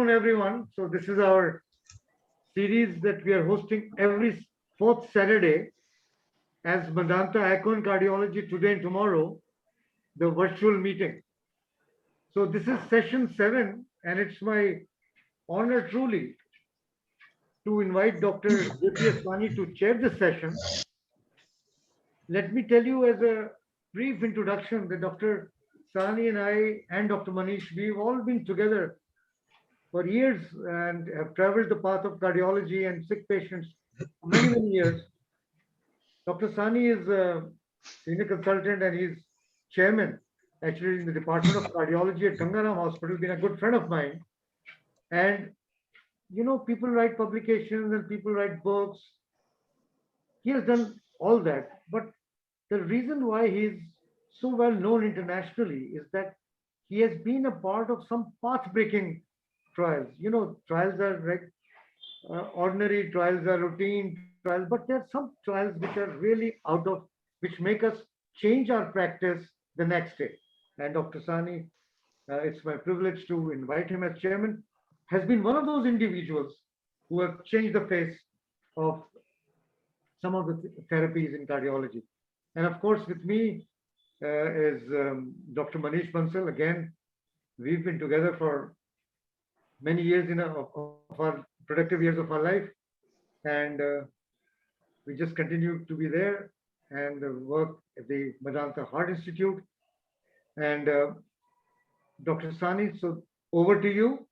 afternoon, everyone. So this is our series that we are hosting every fourth Saturday as Medanta Echo and Cardiology today and tomorrow, the virtual meeting. So this is session 7, and it's my honor truly to invite Dr. JP Aswani to chair the session. Let me tell you as a brief introduction that Dr. Sani and I and Dr. Manish, we've all been together for years and have traveled the path of cardiology and sick patients for many, many years. Dr. Sani is a senior consultant and he's chairman actually in the Department of Cardiology at Gangaram Hospital, been a good friend of mine. And people write publications and people write books. He has done all that. But the reason why he's so well known internationally is that he has been a part of some path breaking trials. Trials are ordinary trials are routine trials, but there are some trials which are really which make us change our practice the next day. And Dr. Sani, it's my privilege to invite him as chairman, has been one of those individuals who have changed the face of some of the therapies in cardiology. And of course, with me is Dr. Manish Bansal. Again, we've been together for many years of our productive years of our life, and we just continue to be there and work at the Medanta Heart Institute. And Dr. Sani, so over to you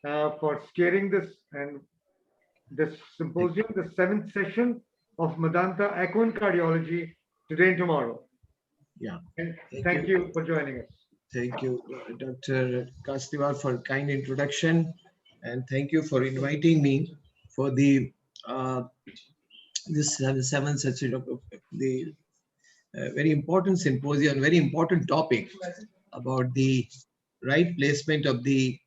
for steering this symposium, the 7th session of Medanta Echo and Cardiology today and tomorrow. Yeah. And thank you for joining us. Thank you, Dr. Kasliwal, for kind introduction, and thank you for inviting me for the this 7th session of the very important symposium, very important topic about the right placement of the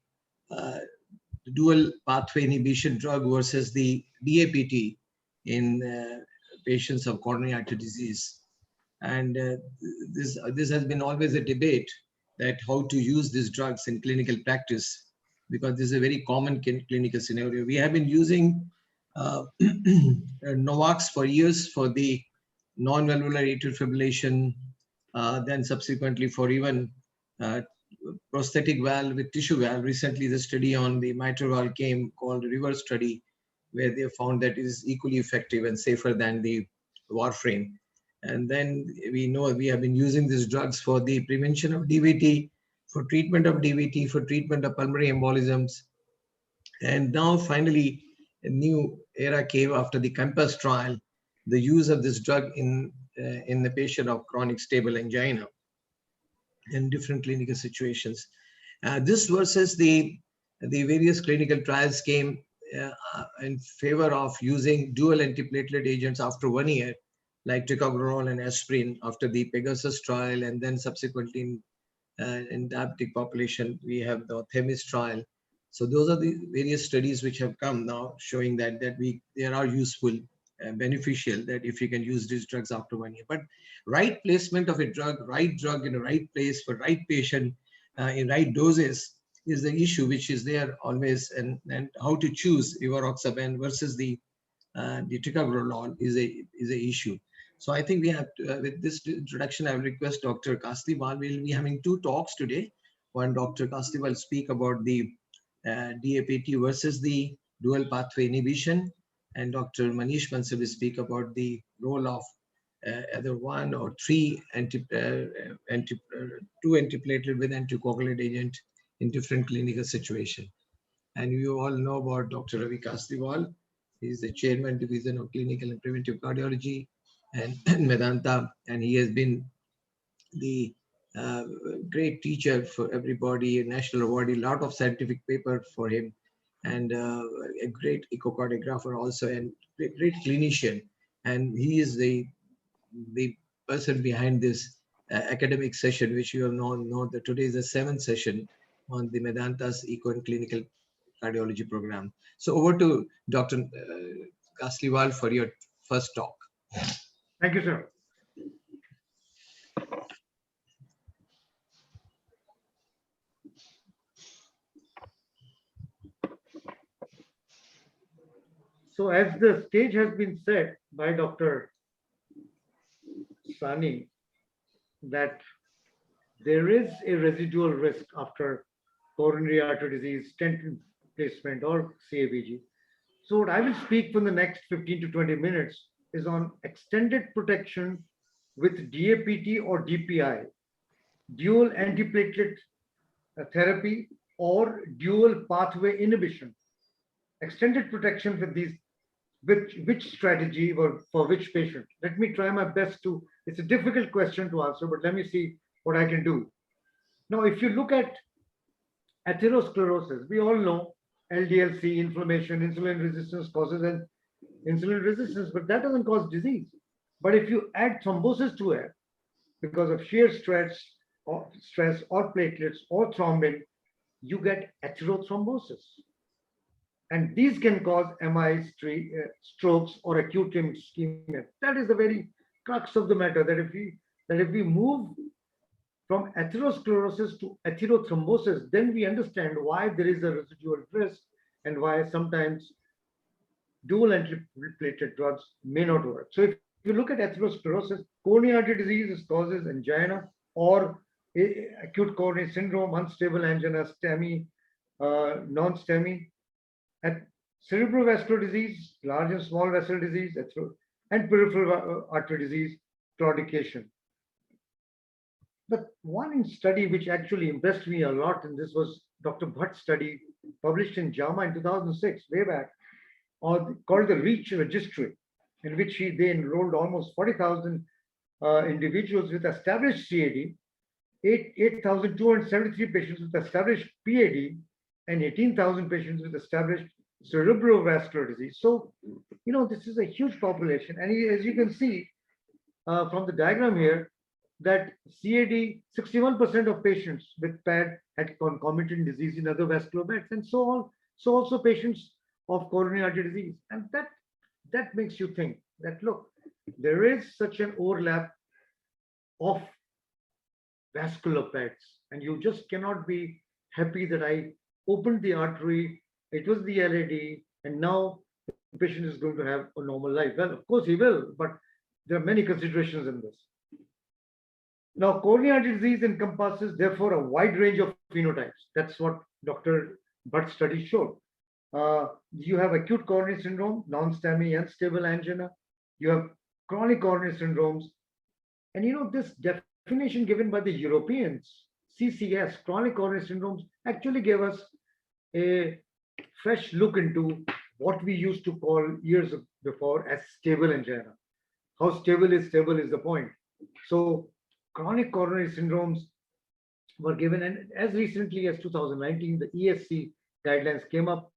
dual pathway inhibition drug versus the DAPT in patients of coronary artery disease. And this has been always a debate that how to use these drugs in clinical practice, because this is a very common clinical scenario. We have been using Novax for years for the non-valvular atrial fibrillation, then subsequently for even prosthetic valve with tissue valve. Recently, the study on the mitral valve came called REVERSE study, where they found that it is equally effective and safer than the warfarin. And then we know we have been using these drugs for the prevention of DVT, for treatment of DVT, for treatment of pulmonary embolisms. And now finally, a new era came after the COMPASS trial, the use of this drug in the patient of chronic stable angina in different clinical situations. This versus the various clinical trials came in favor of using dual antiplatelet agents after 1 year, like ticagrelor and aspirin after the Pegasus trial, and then subsequently in diabetic population, we have the THEMIS trial. So those are the various studies which have come now showing that they are useful and beneficial, that if you can use these drugs after 1 year. But right placement of a right drug in the right place for right patient in right doses is the issue which is there always, and how to choose rivaroxaban versus the ticagrelor is a issue. So I think we have to, with this introduction, I will request Dr. Kasliwal. We'll be having 2 talks today. One, Dr. Kasliwal will speak about the DAPT versus the dual pathway inhibition, and Dr. Manish Bansal will speak about the role of either 1 or 3 2 antiplatelet with anticoagulant agent in different clinical situations. And you all know about Dr. Ravi Kasliwal. He is the chairman division of clinical and preventive cardiology and Medanta, and he has been the great teacher for everybody, a national award, a lot of scientific paper for him, and a great echocardiographer also, and a great clinician. And he is the person behind this academic session, which you have know that today is the 7th session on the Medanta's Eco and Clinical Cardiology program. So over to Dr. Kasliwal for your first talk. Thank you, sir. So as the stage has been set by Dr. Sani, that there is a residual risk after coronary artery disease, stent placement, or CABG. So what I will speak for the next 15 to 20 minutes is on extended protection with DAPT or DPI, dual antiplatelet therapy or dual pathway inhibition. Extended protection with these, which strategy or for which patient? Let me try my best to, it's a difficult question to answer, but let me see what I can do. Now, if you look at atherosclerosis, we all know LDLC, inflammation, insulin resistance causes an insulin resistance, but that doesn't cause disease. But if you add thrombosis to it because of shear stress or platelets or thrombin, you get atherothrombosis. And these can cause MIs, strokes, or acute ischemia. That is the very crux of the matter. That if we move from atherosclerosis to atherothrombosis, then we understand why there is a residual risk and why sometimes dual antiplatelet drugs may not work. So if you look at atherosclerosis, coronary artery disease causes angina or acute coronary syndrome, unstable angina, STEMI, non-STEMI, and cerebrovascular disease, large and small vessel disease, and peripheral artery disease, claudication. The one study which actually impressed me a lot, and this was Dr. Bhatt's study published in JAMA in 2006, way back, called the REACH registry, in which they enrolled almost 40,000 individuals with established CAD, 8,273 patients with established PAD, and 18,000 patients with established cerebrovascular disease. So, this is a huge population. And as you can see from the diagram here, that CAD, 61% of patients with PAD had concomitant disease in other vascular beds, and so on. So also patients of coronary artery disease. And that makes you think that, look, there is such an overlap of vascular beds, and you just cannot be happy that I opened the artery, it was the LAD, and now the patient is going to have a normal life. Well, of course he will, but there are many considerations in this. Now, coronary artery disease encompasses, therefore, a wide range of phenotypes. That's what Dr. Bhatt's study showed. You have acute coronary syndrome, non-STEMI, unstable angina. You have chronic coronary syndromes. And this definition given by the Europeans, CCS, chronic coronary syndromes, actually gave us a fresh look into what we used to call years before as stable angina. How stable is the point. So chronic coronary syndromes were given, and as recently as 2019, the ESC guidelines came up,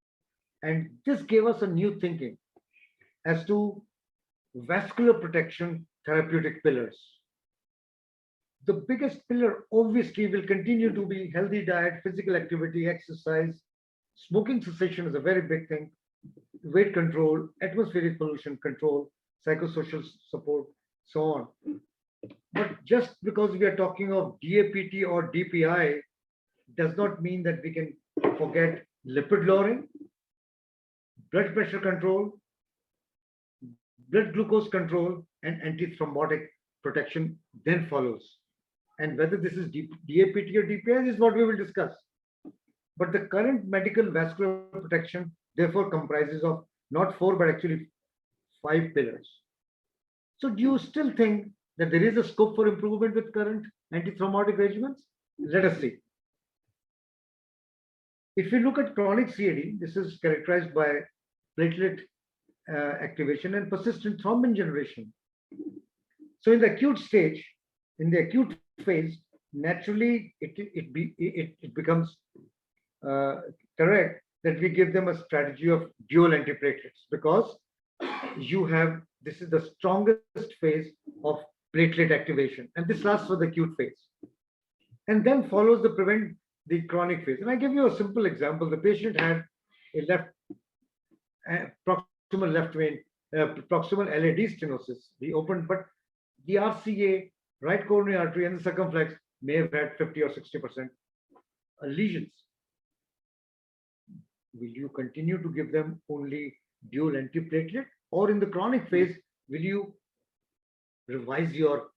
and this gave us a new thinking as to vascular protection therapeutic pillars. The biggest pillar obviously will continue to be healthy diet, physical activity, exercise. Smoking cessation is a very big thing. Weight control, atmospheric pollution control, psychosocial support, so on. But just because we are talking of DAPT or DPI does not mean that we can forget lipid lowering, blood pressure control, blood glucose control, and antithrombotic protection then follows. And whether this is DAPT or DPI is what we will discuss. But the current medical vascular protection therefore comprises of not 4, but actually 5 pillars. So do you still think that there is a scope for improvement with current antithrombotic regimens? Let us see. If we look at chronic CAD, this is characterized by platelet activation and persistent thrombin generation. So in the acute stage, in the acute phase, naturally it becomes correct that we give them a strategy of dual antiplatelets, because this is the strongest phase of platelet activation, and this lasts for the acute phase, and then follows the chronic phase. And I give you a simple example. The patient had a proximal left vein, proximal LAD stenosis. He opened, but the RCA, right coronary artery, and the circumflex may have had 50 or 60% lesions. Will you continue to give them only dual antiplatelet, or in the chronic phase, will you revise your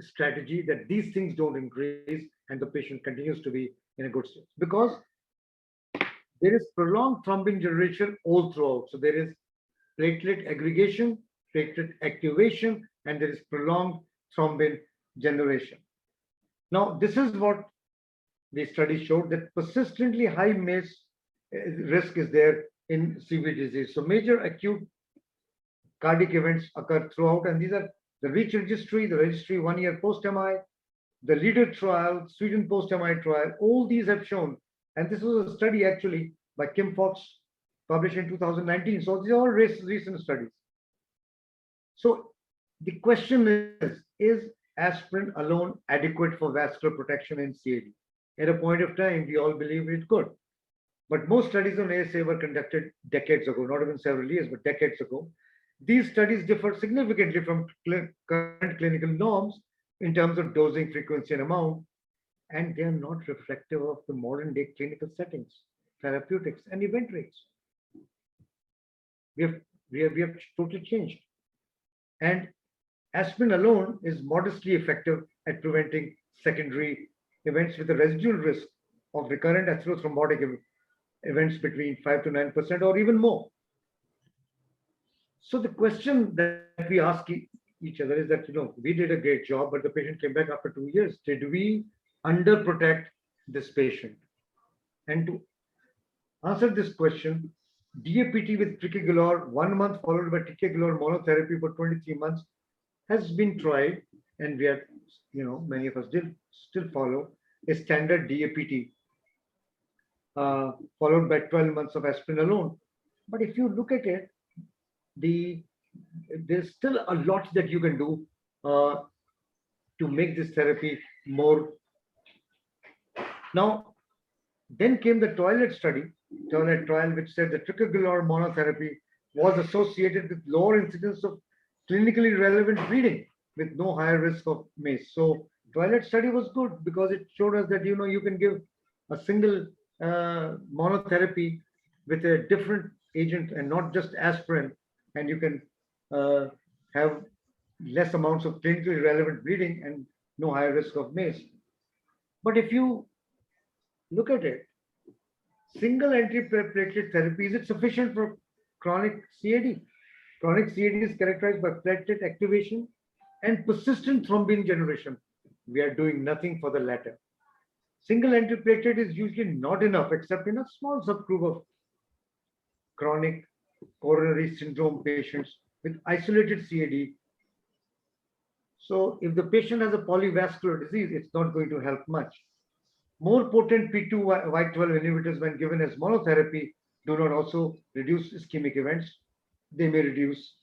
strategy that these things don't increase and the patient continues to be in a good state? Because there is prolonged thrombin generation all throughout. So there is platelet aggregation, platelet activation, and there is prolonged thrombin generation. Now, this is what the study showed, that persistently high MACE risk is there in CV disease. So major acute cardiac events occur throughout, and these are the REACH registry, the registry 1 year post-MI, the LEADER trial, Sweden post-MI trial, all these have shown, and this was a study actually by Kim Fox published in 2019. So these are all recent studies. So the question is aspirin alone adequate for vascular protection in CAD? At a point of time, we all believed it could. But most studies on ASA were conducted decades ago, not even several years, but decades ago. These studies differ significantly from current clinical norms in terms of dosing frequency and amount, and they are not reflective of the modern day clinical settings, therapeutics, and event rates. We have totally changed. And aspirin alone is modestly effective at preventing secondary events with a residual risk of recurrent atherothrombotic events between 5 to 9% or even more. So the question that we ask each other is that, we did a great job, but the patient came back after 2 years. Did we underprotect this patient? And to answer this question, DAPT with ticagrelor 1 month followed by ticagrelor monotherapy for 23 months has been tried, and we have, many of us still follow a standard DAPT followed by 12 months of aspirin alone. But if you look at it, there's still a lot that you can do to make this therapy more. Now, then came the TOILET trial, which said the ticagrelor monotherapy was associated with lower incidence of clinically relevant bleeding with no higher risk of MACE. So TOILET study was good because it showed us that, you can give a single monotherapy with a different agent and not just aspirin, and you can have less amounts of clinically relevant bleeding and no higher risk of MACE. But if you look at it, single antiplatelet therapy, is it sufficient for chronic CAD? Chronic CAD is characterized by platelet activation and persistent thrombin generation. We are doing nothing for the latter. Single antiplatelet is usually not enough, except in a small subgroup of chronic coronary syndrome patients with isolated CAD. So if the patient has a polyvascular disease, it's not going to help much. More potent P2Y12 inhibitors, when given as monotherapy, do not also reduce ischemic events. They may reduce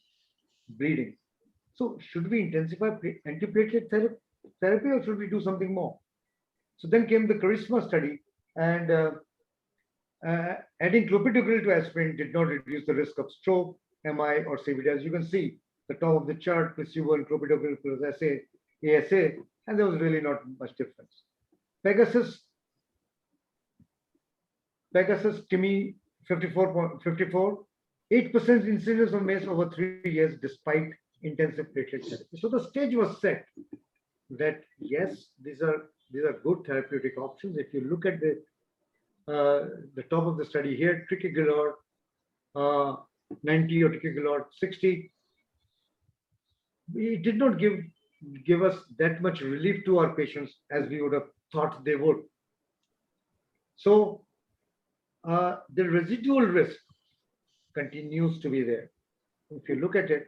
bleeding. So should we intensify antiplatelet therapy, or should we do something more? So then came the KARISMA study, and adding clopidogrel to aspirin did not reduce the risk of stroke, MI, or CVD. As you can see, the top of the chart, placebo and clopidogrel plus ASA, and there was really not much difference. Pegasus TIMI 54, 8% incidence of MACE over 3 years despite intensive platelet therapy. So the stage was set that yes, these are good therapeutic options. If you look at the top of the study here, ticagrelor 90 or ticagrelor 60, it did not give us that much relief to our patients as we would have thought they would. So the residual risk continues to be there. If you look at it,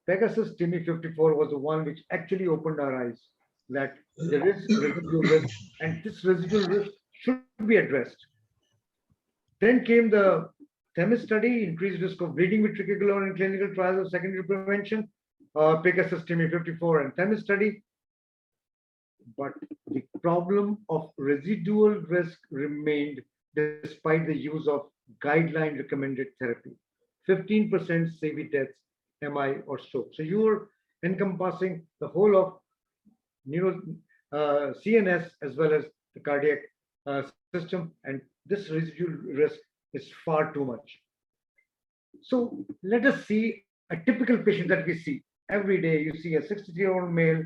Pegasus TIMI 54 was the one which actually opened our eyes that there is residual risk, and this residual risk should be addressed. Then came the THEMIS study, increased risk of bleeding with ticagrelor in clinical trials of secondary prevention, Pegasus TIMI 54 and THEMIS study. But the problem of residual risk remained despite the use of guideline recommended therapy. 15% CV deaths, MI, or stroke. So you are encompassing the whole of CNS as well as the cardiac system, and this residual risk is far too much. So let us see a typical patient that we see every day. You see a 63-year-old male,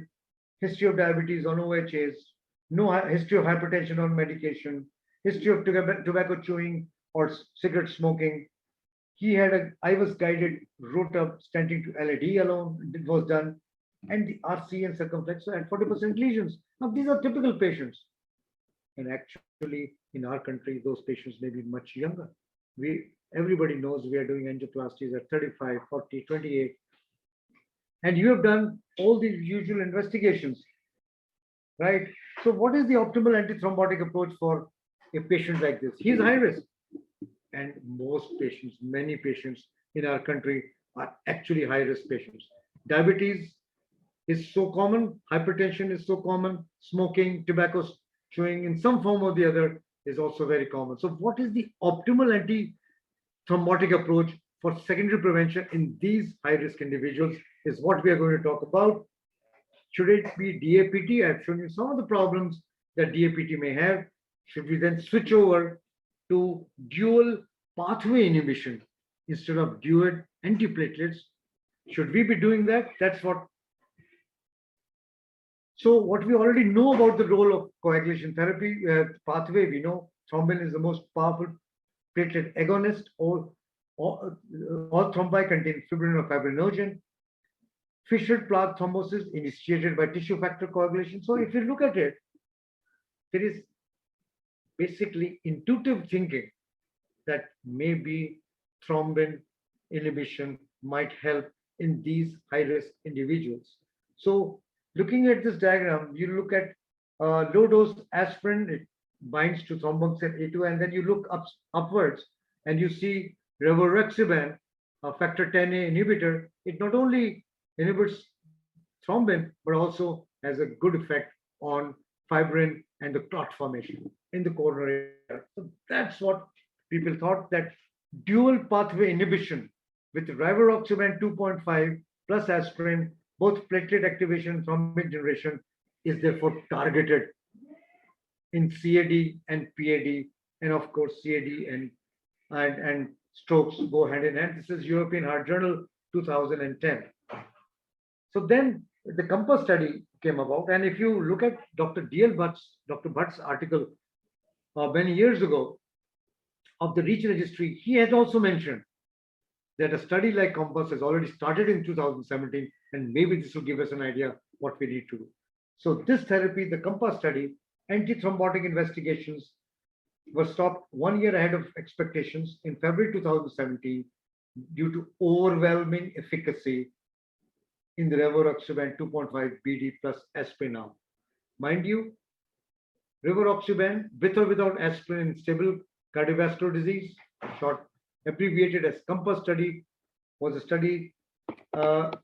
history of diabetes on OHAs, no history of hypertension on medication, history of tobacco chewing or cigarette smoking. He had a I was guided rotor stenting to LAD alone. It was done, and the RC and circumflex had 40% lesions. Now these are typical patients, and actually in our country those patients may be much younger. We Everybody knows we are doing angioplasties at 35, 40, 28, and you have done all these usual investigations, right? So what is the optimal antithrombotic approach for a patient like this? He is high risk, and most patients, many patients in our country are actually high risk patients. Diabetes is so common, hypertension is so common, smoking, tobacco chewing in some form or the other is also very common. So what is the optimal antithrombotic approach for secondary prevention in these high risk individuals is what we are going to talk about. Should it be DAPT? I've shown you some of the problems that DAPT may have. Should we then switch over to dual pathway inhibition instead of dual antiplatelets? Should we be doing that? That's what. So what we already know about the role of coagulation therapy pathway, we know thrombin is the most powerful platelet agonist. All thrombi contain fibrin or fibrinogen. Fissured plaque thrombosis initiated by tissue factor coagulation. So if you look at it, there is basically intuitive thinking that maybe thrombin inhibition might help in these high-risk individuals. So looking at this diagram, you look at low-dose aspirin, it binds to thromboxane A2, and then you look upwards and you see rivaroxaban, a factor 10A inhibitor. It not only inhibits thrombin, but also has a good effect on fibrin and the clot formation in the coronary area. So that's what people thought, that dual pathway inhibition with rivaroxaban 2.5 plus aspirin, both platelet activation, thrombin generation, is therefore targeted in CAD and PAD, and of course CAD and strokes go hand in hand. This is European Heart Journal 2010. So then the COMPASS study came about, and if you look at Dr. Bhatt's article many years ago of the REACH registry, he had also mentioned that a study like COMPASS has already started in 2017, and maybe this will give us an idea what we need to do. So this therapy, the COMPASS study, antithrombotic investigations were stopped 1 year ahead of expectations in February 2017 due to overwhelming efficacy in the rivaroxaban 2.5 BD plus aspirin arm. Mind you, rivaroxaban with or without aspirin in stable cardiovascular disease, short abbreviated as COMPASS study, was a study spearheaded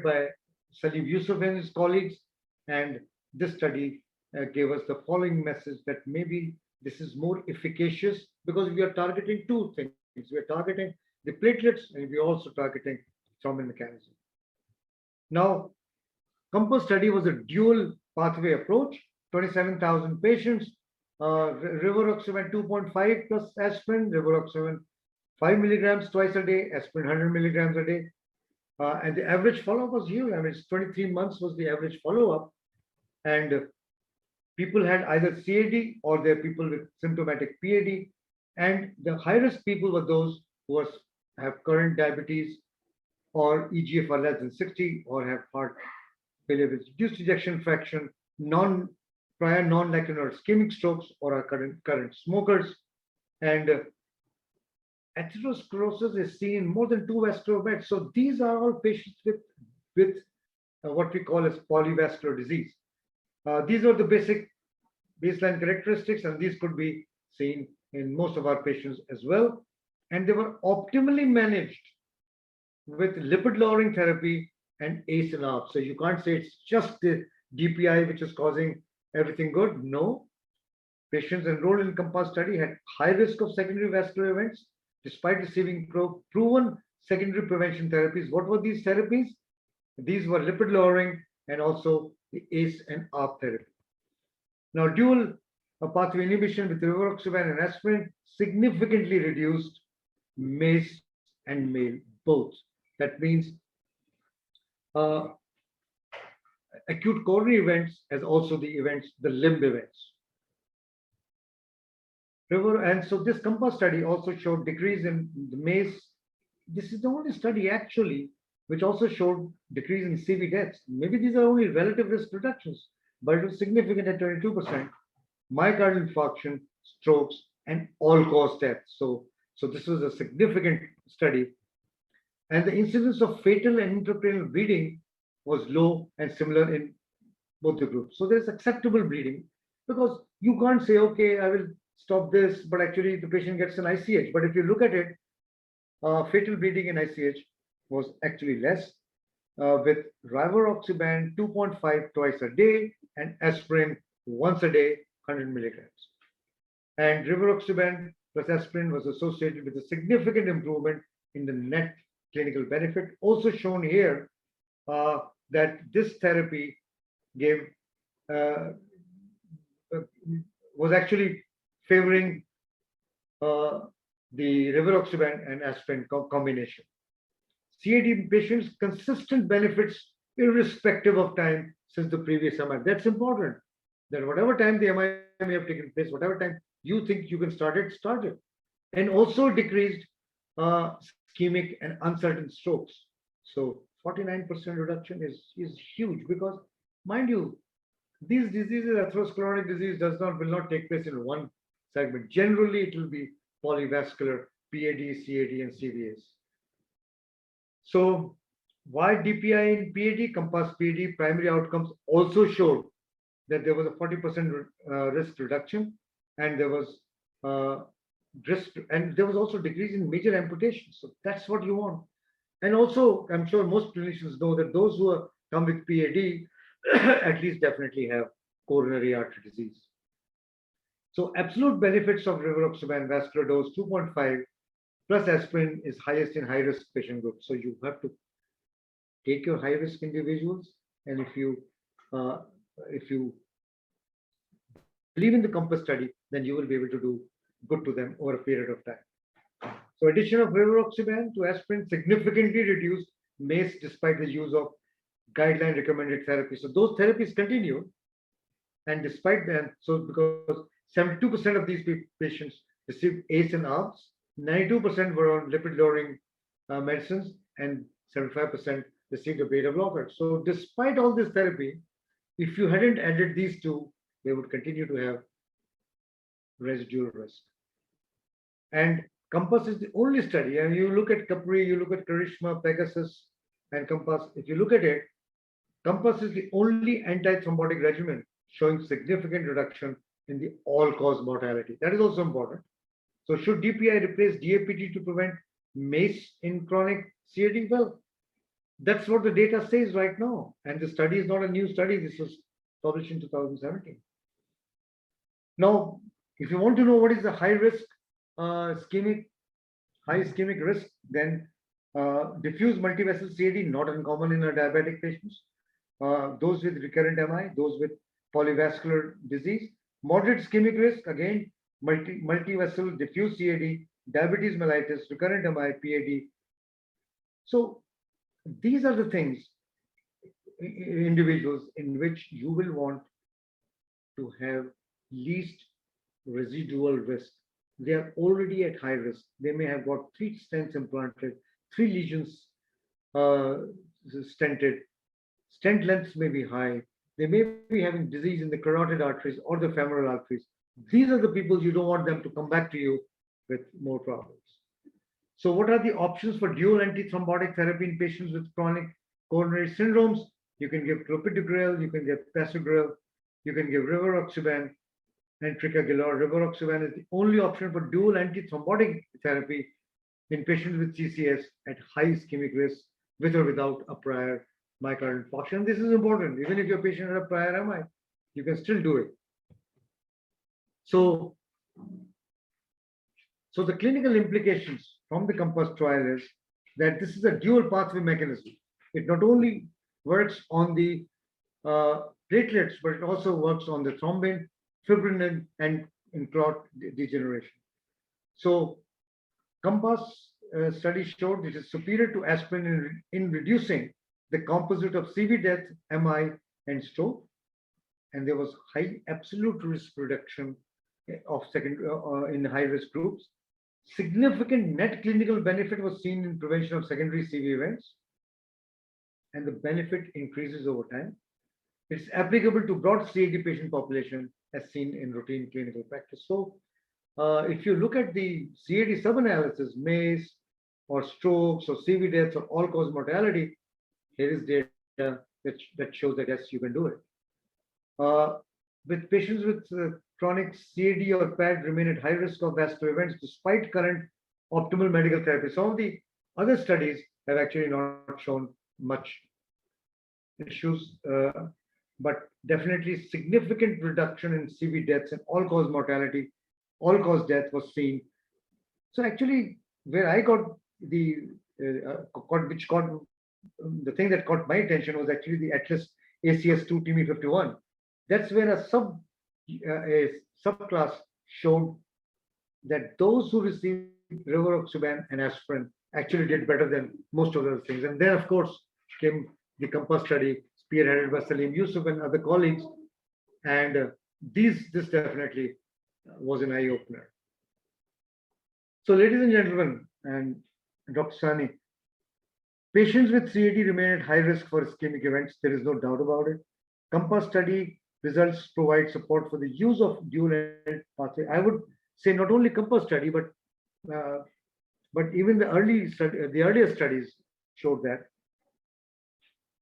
by Salim Yusuf and his colleagues, and this study gave us the following message that maybe this is more efficacious because we are targeting two things. We are targeting the platelets, and we are also targeting thrombin mechanism. Now, COMPASS study was a dual pathway approach, 27,000 patients, rivaroxaban 2.5 plus aspirin, rivaroxaban 5 milligrams twice a day, aspirin 100 milligrams a day. And the average follow-up was huge. I mean, it's 23 months was the average follow-up. And people had either CAD or they're people with symptomatic PAD. And the high-risk people were those who have current diabetes or EGFR less than 60 or have heart failure with reduced ejection fraction, prior non-lacunar ischemic strokes, or are current smokers. And atherosclerosis is seen in more than 2 vascular beds. So these are all patients with what we call as polyvascular disease. These are the basic baseline characteristics, and these could be seen in most of our patients as well. And they were optimally managed with lipid-lowering therapy and ACE and ARB. So you can't say it's just the DPI which is causing everything good. No. Patients enrolled in COMPASS study had high risk of secondary vascular events despite receiving proven secondary prevention therapies. What were these therapies? These were lipid lowering and also the ACE and ARB therapy. Now, dual a pathway inhibition with rivaroxaban and aspirin significantly reduced MACE and MALE both. That means uh, acute coronary events as also the events, the limb events. And so this COMPASS study also showed decrease in the MACE. This is the only study actually which also showed decrease in CV deaths. Maybe these are only relative risk reductions, but it was significant at 22%. Myocardial infarction, strokes, and all-cause deaths. So this was a significant study. And the incidence of fatal and intracranial bleeding was low and similar in both the groups. So there's acceptable bleeding because you can't say, okay, I will stop this, but actually the patient gets an ICH. But if you look at it, fatal bleeding in ICH was actually less with rivaroxaban 2.5 twice a day and aspirin once a day, 100 milligrams. And rivaroxaban plus aspirin was associated with a significant improvement in the net clinical benefit. Also shown here that this therapy gave was actually favoring the rivaroxaban and aspirin combination. CAD patients consistent benefits irrespective of time since the previous MI. That's important. That whatever time the MI may have taken place, whatever time you think you can start it, start it. And also decreased ischemic and uncertain strokes. So 49% reduction is huge because, mind you, these diseases, atherosclerotic disease will not take place in one segment. Generally, it will be polyvascular, PAD, CAD, and CVAs. So why DPI in PAD? COMPASS PAD primary outcomes also showed that there was a 40% risk reduction, and there was and there was also decrease in major amputations. So that's what you want. And also, I'm sure most clinicians know that those who come with PAD at least definitely have coronary artery disease. So absolute benefits of rivaroxaban vascular dose 2.5 plus aspirin is highest in high-risk patient groups. So you have to take your high-risk individuals, and if you believe in the COMPASS study, then you will be able to do good to them over a period of time. So addition of rivaroxaban to aspirin significantly reduced MACE despite the use of guideline recommended therapy. So those therapies continue, and despite them, so because 72% of these patients received ACE and ARBs, 92% were on lipid-lowering medicines, and 75% received a beta blocker. So despite all this therapy, if you hadn't added these two, they would continue to have residual risk. And COMPASS is the only study, and you look at Capri, you look at Karishma, Pegasus, and COMPASS. If you look at it, COMPASS is the only anti-thrombotic regimen showing significant reduction in the all-cause mortality. That is also important. So should DPI replace DAPT to prevent MACE in chronic CAD? Well, that's what the data says right now. And the study is not a new study. This was published in 2017. Now, if you want to know what is the high-risk high ischemic risk, then diffuse multivessel CAD, not uncommon in our diabetic patients. Those with recurrent MI, those with polyvascular disease. Moderate ischemic risk, again, multivessel diffuse CAD, diabetes mellitus, recurrent MI, PAD. So these are the things, individuals in which you will want to have least residual risk. They are already at high risk. They may have got 3 stents implanted, 3 lesions stented. Stent lengths may be high. They may be having disease in the carotid arteries or the femoral arteries. These are the people you don't want them to come back to you with more problems. So what are the options for dual antithrombotic therapy in patients with chronic coronary syndromes? You can give clopidogrel, you can give prasugrel, you can give rivaroxaban and ticagrelor. Rivaroxaban is the only option for dual antithrombotic therapy in patients with CCS at high ischemic risk with or without a prior myocardial infarction. This is important. Even if your patient has a prior MI, you can still do it. So the clinical implications from the COMPASS trial is that this is a dual pathway mechanism. It not only works on the platelets, but it also works on the thrombin fibrin and clot degeneration. So COMPASS study showed it is superior to aspirin in reducing the composite of CV death, MI, and stroke. And there was high absolute risk reduction of in high risk groups. Significant net clinical benefit was seen in prevention of secondary CV events, and the benefit increases over time. It's applicable to broad CAD patient population as seen in routine clinical practice. So if you look at the CAD sub-analysis, MACE or strokes or CV deaths or all-cause mortality, here is data that shows that yes, you can do it. With patients with chronic CAD or PAD remain at high risk of vascular events despite current optimal medical therapy. Some of the other studies have actually not shown much issues, but definitely significant reduction in CV deaths and all-cause mortality, all-cause death was seen. So actually, where I got the the thing that caught my attention was actually the Atlas ACS2 TIMI51. That's where a subclass showed that those who received rivaroxaban and aspirin actually did better than most of the other things. And then, of course, came the COMPASS study spearheaded by Salim Yusuf and other colleagues. And this definitely was an eye opener. So, ladies and gentlemen, and Dr. Sani, patients with CAD remain at high risk for ischemic events. There is no doubt about it. COMPASS study results provide support for the use of dual end pathway. I would say not only COMPASS study, but even the earlier studies showed that.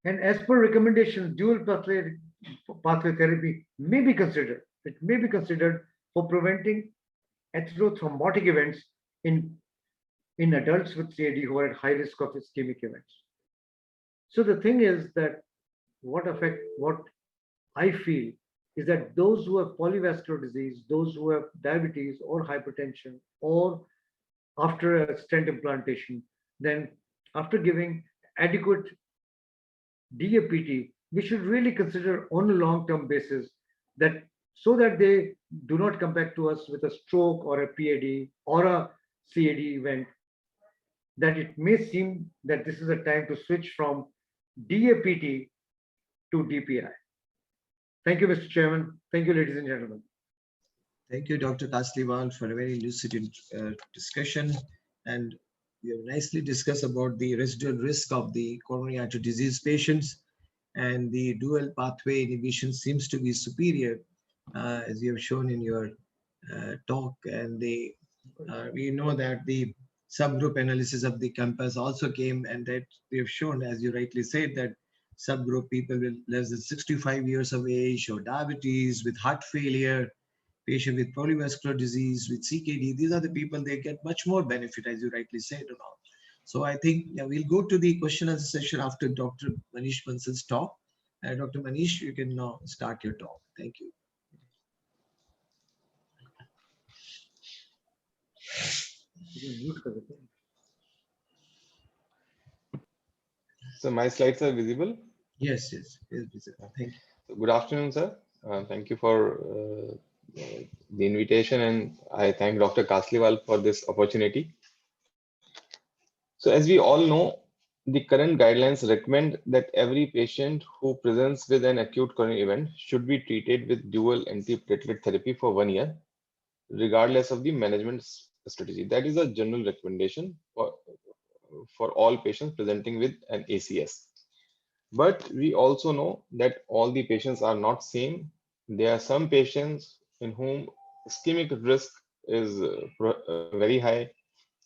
And as per recommendations, dual pathway therapy may be considered. It may be considered for preventing atherothrombotic events in adults with CAD who are at high risk of ischemic events. So the thing is that what I feel is that those who have polyvascular disease, those who have diabetes or hypertension, or after a stent implantation, then after giving adequate DAPT, we should really consider on a long-term basis that so that they do not come back to us with a stroke or a PAD or a CAD event, that it may seem that this is a time to switch from DAPT to DPI. Thank you, Mr. Chairman. Thank you, ladies and gentlemen. Thank you, Dr. Kasliwal, for a very lucid discussion. And we have nicely discussed about the residual risk of the coronary artery disease patients, and the dual pathway inhibition seems to be superior, as you have shown in your talk. And we know that the subgroup analysis of the COMPASS also came, and that we have shown, as you rightly said, that subgroup people with less than 65 years of age, or diabetes, with heart failure, patient with polyvascular disease, with CKD, these are the people, they get much more benefit, as you rightly said. So I think we'll go to the question and answer session after Dr. Manish Bansal's talk. Dr. Manish, you can now start your talk. Thank you. So my slides are visible? Yes, yes, it's visible. Thank you. Good afternoon, sir. Thank you for the invitation, and I thank Dr. Kasliwal for this opportunity. So as we all know, the current guidelines recommend that every patient who presents with an acute coronary event should be treated with dual antiplatelet therapy for 1 year, regardless of the management strategy. That is a general recommendation for all patients presenting with an ACS. But we also know that all the patients are not same. There are some patients in whom ischemic risk is very high,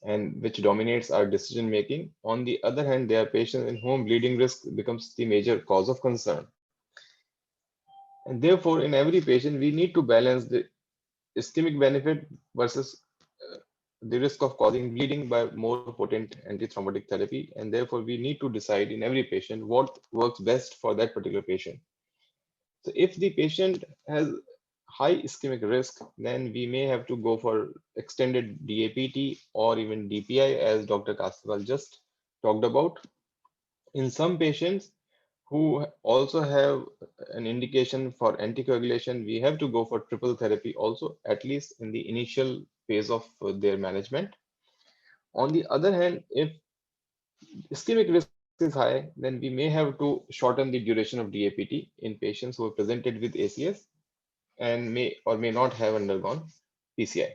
and which dominates our decision making. On the other hand, there are patients in whom bleeding risk becomes the major cause of concern. And therefore, in every patient, we need to balance the ischemic benefit versus the risk of causing bleeding by more potent antithrombotic therapy. And therefore, we need to decide in every patient what works best for that particular patient. So if the patient has high ischemic risk, then we may have to go for extended DAPT or even DPI, as Dr. Kasliwal just talked about. In some patients who also have an indication for anticoagulation, we have to go for triple therapy also, at least in the initial phase of their management. On the other hand, if ischemic risk is high, then we may have to shorten the duration of DAPT in patients who are presented with ACS and may or may not have undergone PCI.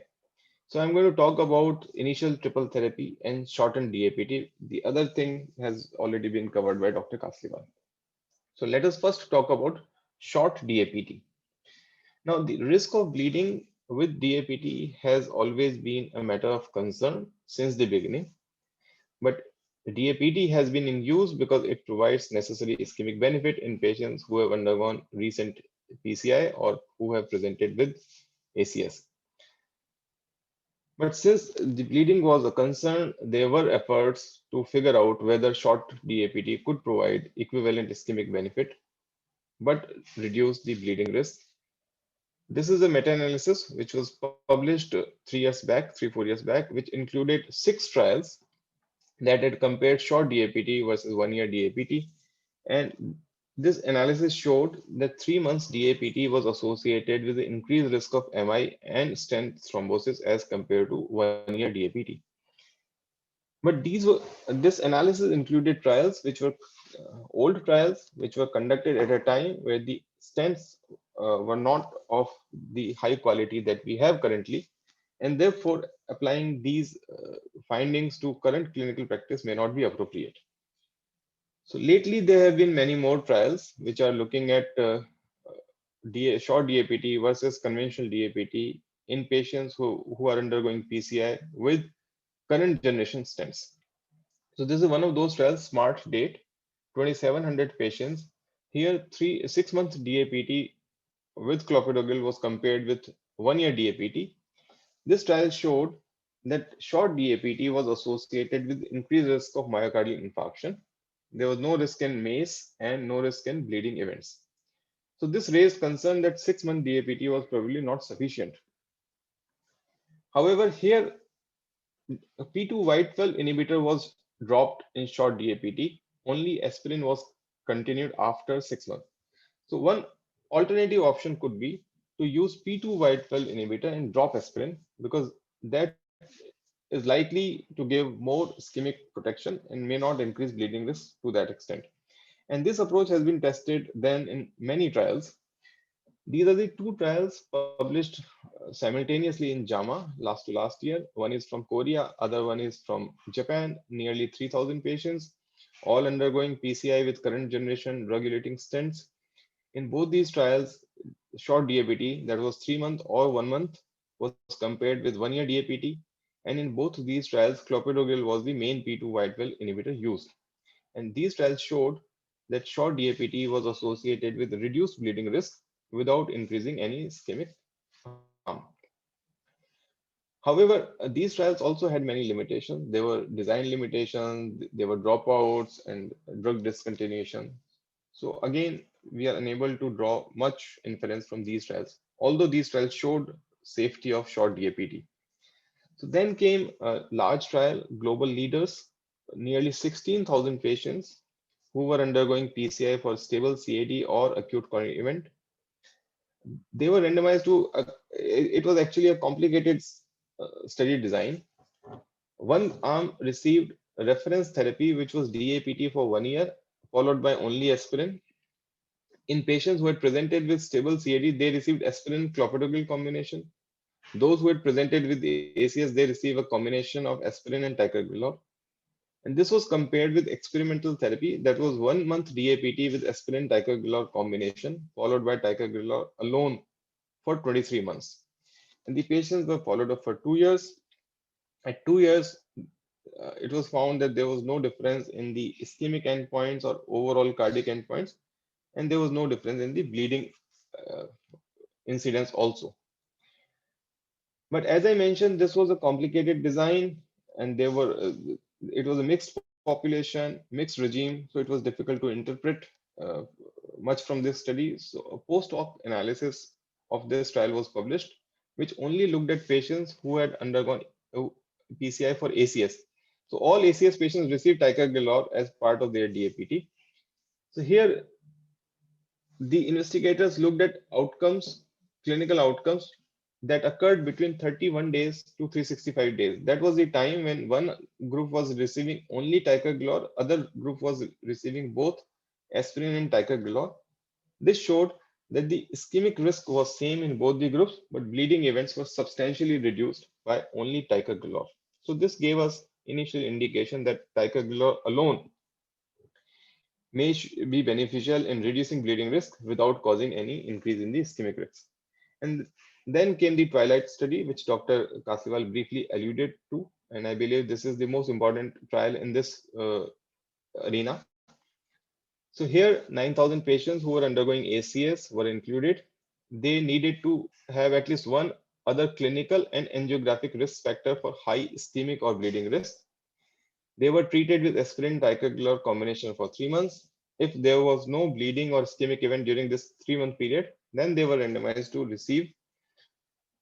So I'm going to talk about initial triple therapy and shortened DAPT. The other thing has already been covered by Dr. Kasliwal. So let us first talk about short DAPT. Now, the risk of bleeding with DAPT has always been a matter of concern since the beginning. But DAPT has been in use because it provides necessary ischemic benefit in patients who have undergone recent PCI or who have presented with ACS. But since the bleeding was a concern, there were efforts to figure out whether short DAPT could provide equivalent ischemic benefit but reduce the bleeding risk. This is a meta-analysis which was published 3, 4 years back, which included 6 trials that had compared short DAPT versus 1-year DAPT. And this analysis showed that 3 months DAPT was associated with the increased risk of MI and stent thrombosis as compared to 1-year DAPT. But this analysis included trials which were old trials which were conducted at a time where the stents were not of the high quality that we have currently, and therefore applying these findings to current clinical practice may not be appropriate. So lately there have been many more trials which are looking at short DAPT versus conventional DAPT in patients who are undergoing PCI with current generation stents. So this is one of those trials, SMART DATE, 2,700 patients. Here, 6 months DAPT with clopidogrel was compared with 1-year DAPT. This trial showed that short DAPT was associated with increased risk of myocardial infarction. There was no risk in MACE and no risk in bleeding events. So this raised concern that 6-month DAPT was probably not sufficient. However, here a P2Y12 inhibitor was dropped in short DAPT. Only aspirin was continued after 6 months. So one alternative option could be to use P2Y12 inhibitor and drop aspirin, because that is likely to give more ischemic protection and may not increase bleeding risk to that extent. And this approach has been tested then in many trials. These are the 2 trials published simultaneously in JAMA last year. One is from Korea, other one is from Japan, nearly 3,000 patients, all undergoing PCI with current generation drug-eluting stents. In both these trials, short DAPT, that was 3 months or 1 month, was compared with 1-year DAPT. And in both of these trials, clopidogrel was the main P2Y12 inhibitor used. And these trials showed that short DAPT was associated with reduced bleeding risk without increasing any ischemic harm. However, these trials also had many limitations. There were design limitations, there were dropouts and drug discontinuation. So again, we are unable to draw much inference from these trials, although these trials showed safety of short DAPT. So then came a large trial, global leaders, nearly 16,000 patients who were undergoing PCI for stable CAD or acute coronary event. They were randomized to, it was actually a complicated study design. One arm received reference therapy, which was DAPT for 1 year, followed by only aspirin. In patients who had presented with stable CAD, they received aspirin clopidogrel combination. Those who had presented with ACS, they receive a combination of aspirin and ticagrelor. And this was compared with experimental therapy that was 1 month DAPT with aspirin ticagrelor combination, followed by ticagrelor alone for 23 months. And the patients were followed up for 2 years. At 2 years, it was found that there was no difference in the ischemic endpoints or overall cardiac endpoints, and there was no difference in the bleeding incidence also. But as I mentioned, this was a complicated design, and there were it was a mixed population, mixed regime, so it was difficult to interpret much from this study. So a post-hoc analysis of this trial was published, which only looked at patients who had undergone PCI for ACS. So all ACS patients received ticagrelor as part of their DAPT. So here, the investigators looked at outcomes, clinical outcomes that occurred between 31 days to 365 days. That was the time when one group was receiving only ticagrelor, other group was receiving both aspirin and ticagrelor. This showed that the ischemic risk was same in both the groups, but bleeding events were substantially reduced by only ticagrelor. So this gave us initial indication that ticagrelor alone may be beneficial in reducing bleeding risk without causing any increase in the ischemic risk. And then came the Twilight study, which Dr. Kasliwal briefly alluded to. And I believe this is the most important trial in this arena. So here, 9,000 patients who were undergoing ACS were included. They needed to have at least one other clinical and angiographic risk factor for high ischemic or bleeding risk. They were treated with aspirin ticagrelor combination for 3 months. If there was no bleeding or ischemic event during this 3-month period, then they were randomized to receive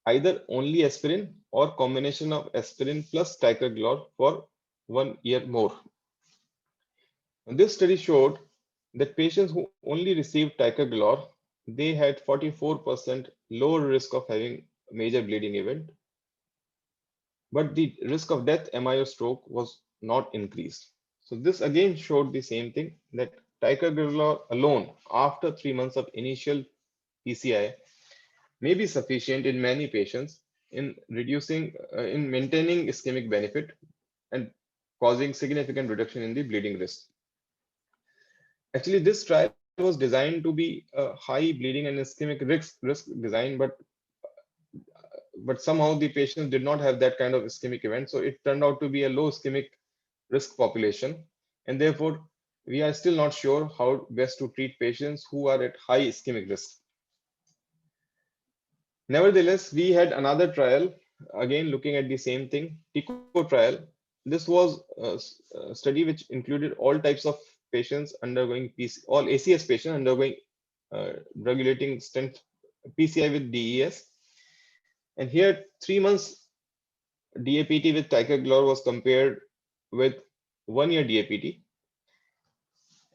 either only aspirin or combination of aspirin plus ticagrelor for 1 year more. And this study showed that patients who only received ticagrelor, they had 44% lower risk of having major bleeding event, but the risk of death, MI or stroke was not increased. So this again showed the same thing, that ticagrelor alone after 3 months of initial PCI may be sufficient in many patients in maintaining ischemic benefit and causing significant reduction in the bleeding risk. Actually, this trial was designed to be a high bleeding and ischemic risk design, but somehow the patients did not have that kind of ischemic event. So it turned out to be a low ischemic risk population. And therefore, we are still not sure how best to treat patients who are at high ischemic risk. Nevertheless, we had another trial, again looking at the same thing, TICO trial. This was a study which included all types of patients undergoing all ACS patients undergoing regulating stent PCI with DES. And here 3 months DAPT with ticagrelor was compared with 1 year DAPT.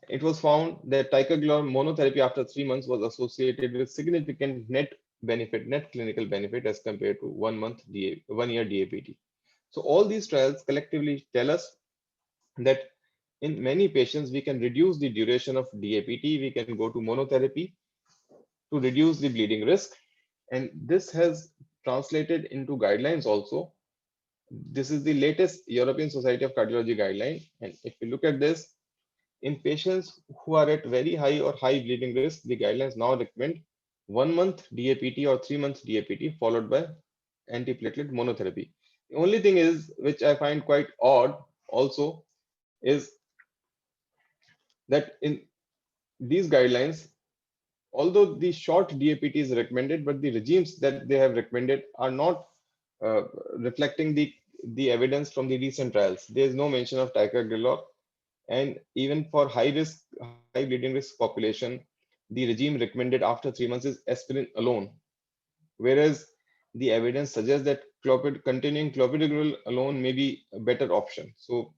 It was found that ticagrelor monotherapy after 3 months was associated with significant net clinical benefit as compared to 1 year DAPT. So all these trials collectively tell us that in many patients, we can reduce the duration of DAPT. We can go to monotherapy to reduce the bleeding risk. And this has translated into guidelines also. This is the latest European Society of Cardiology guideline. And if you look at this, in patients who are at very high or high bleeding risk, the guidelines now recommend 1 month DAPT or 3 months DAPT followed by antiplatelet monotherapy. The only thing is, which I find quite odd also, is that in these guidelines, although the short DAPT is recommended, but the regimes that they have recommended are not reflecting the evidence from the recent trials. There is no mention of ticagrelor, and even for high bleeding risk population, the regime recommended after 3 months is aspirin alone, whereas the evidence suggests that continuing clopidogrel alone may be a better option. So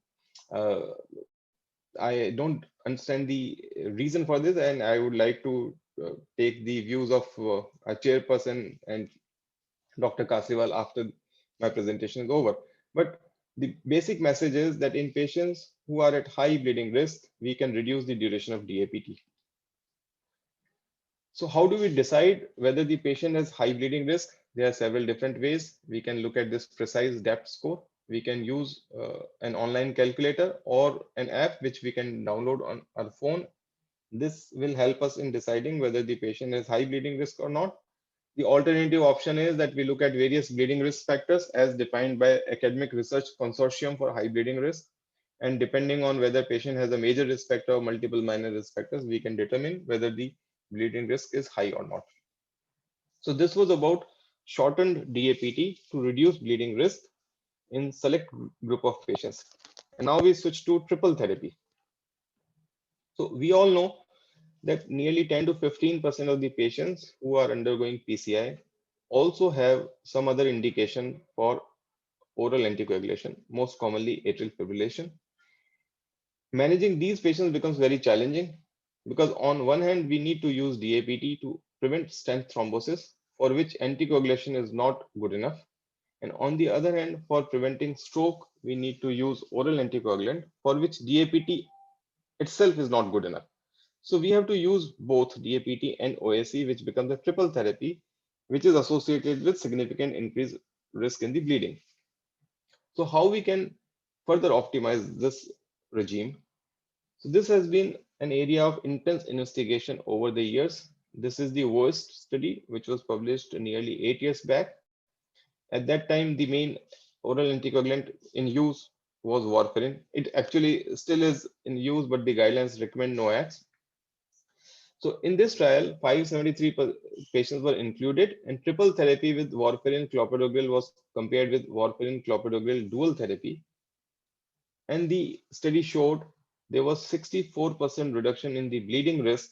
I don't understand the reason for this, and I would like to take the views of a chairperson and Dr. Kasliwal after my presentation is over. But the basic message is that in patients who are at high bleeding risk, we can reduce the duration of DAPT. So how do we decide whether the patient has high bleeding risk? There are several different ways. We can look at this precise DAPT score. We can use an online calculator or an app which we can download on our phone. This will help us in deciding whether the patient has high bleeding risk or not. The alternative option is that we look at various bleeding risk factors as defined by Academic Research Consortium for High Bleeding Risk. And depending on whether patient has a major risk factor or multiple minor risk factors, we can determine whether the bleeding risk is high or not. So this was about shortened DAPT to reduce bleeding risk in select group of patients. And now we switch to triple therapy. So we all know that nearly 10 to 15% of the patients who are undergoing PCI also have some other indication for oral anticoagulation, most commonly atrial fibrillation. Managing these patients becomes very challenging because on one hand, we need to use DAPT to prevent stent thrombosis, for which anticoagulation is not good enough. And on the other hand, for preventing stroke, we need to use oral anticoagulant, for which DAPT itself is not good enough. So we have to use both DAPT and OAC, which becomes a triple therapy, which is associated with significant increased risk in the bleeding. So how we can further optimize this regime? So this has been an area of intense investigation over the years. This is the worst study, which was published nearly 8 years back. At that time, the main oral anticoagulant in use was warfarin. It actually still is in use, but the guidelines recommend NOACs. So in this trial, 573 patients were included, and triple therapy with warfarin clopidogrel was compared with warfarin clopidogrel dual therapy. And the study showed there was 64% reduction in the bleeding risk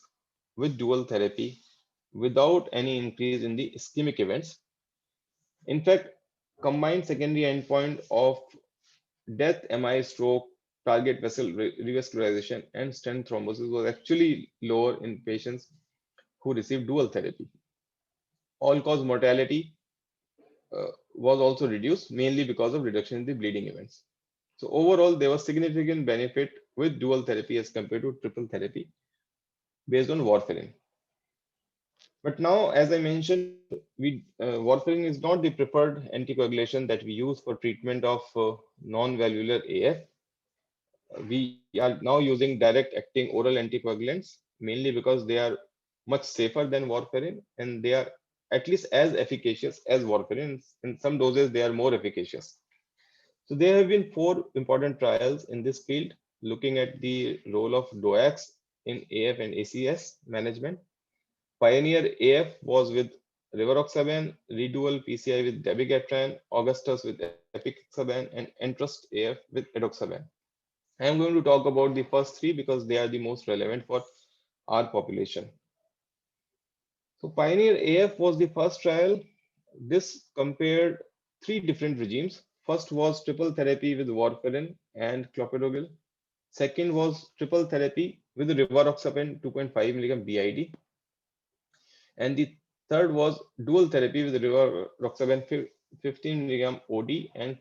with dual therapy without any increase in the ischemic events. In fact, combined secondary endpoint of death, MI, stroke, target vessel revascularization, and stent thrombosis was actually lower in patients who received dual therapy. All-cause mortality was also reduced, mainly because of reduction in the bleeding events. So overall, there was significant benefit with dual therapy as compared to triple therapy based on warfarin. But now, as I mentioned, warfarin is not the preferred anticoagulation that we use for treatment of non-valvular AF. We are now using direct acting oral anticoagulants, mainly because they are much safer than warfarin, and they are at least as efficacious as warfarin. In some doses, they are more efficacious. So there have been 4 important trials in this field looking at the role of DOACs in AF and ACS management. Pioneer AF was with rivaroxaban, Redual PCI with dabigatran, Augustus with apixaban, and Entrust AF with edoxaban. I am going to talk about the first 3 because they are the most relevant for our population. So Pioneer AF was the first trial. This compared 3 different regimes. First was triple therapy with warfarin and clopidogrel. Second was triple therapy with rivaroxaban 2.5 mg BID. And the third was dual therapy with rivaroxaban 15 mg OD and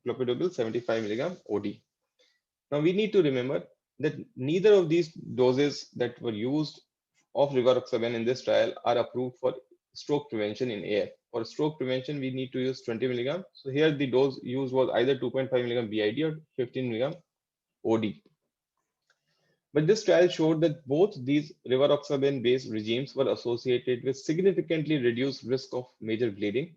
clopidogrel 75 mg OD. Now we need to remember that neither of these doses that were used of rivaroxaban in this trial are approved for stroke prevention in AF. For stroke prevention, we need to use 20 mg. So here the dose used was either 2.5 mg BID or 15 mg OD. But this trial showed that both these rivaroxaban-based regimes were associated with significantly reduced risk of major bleeding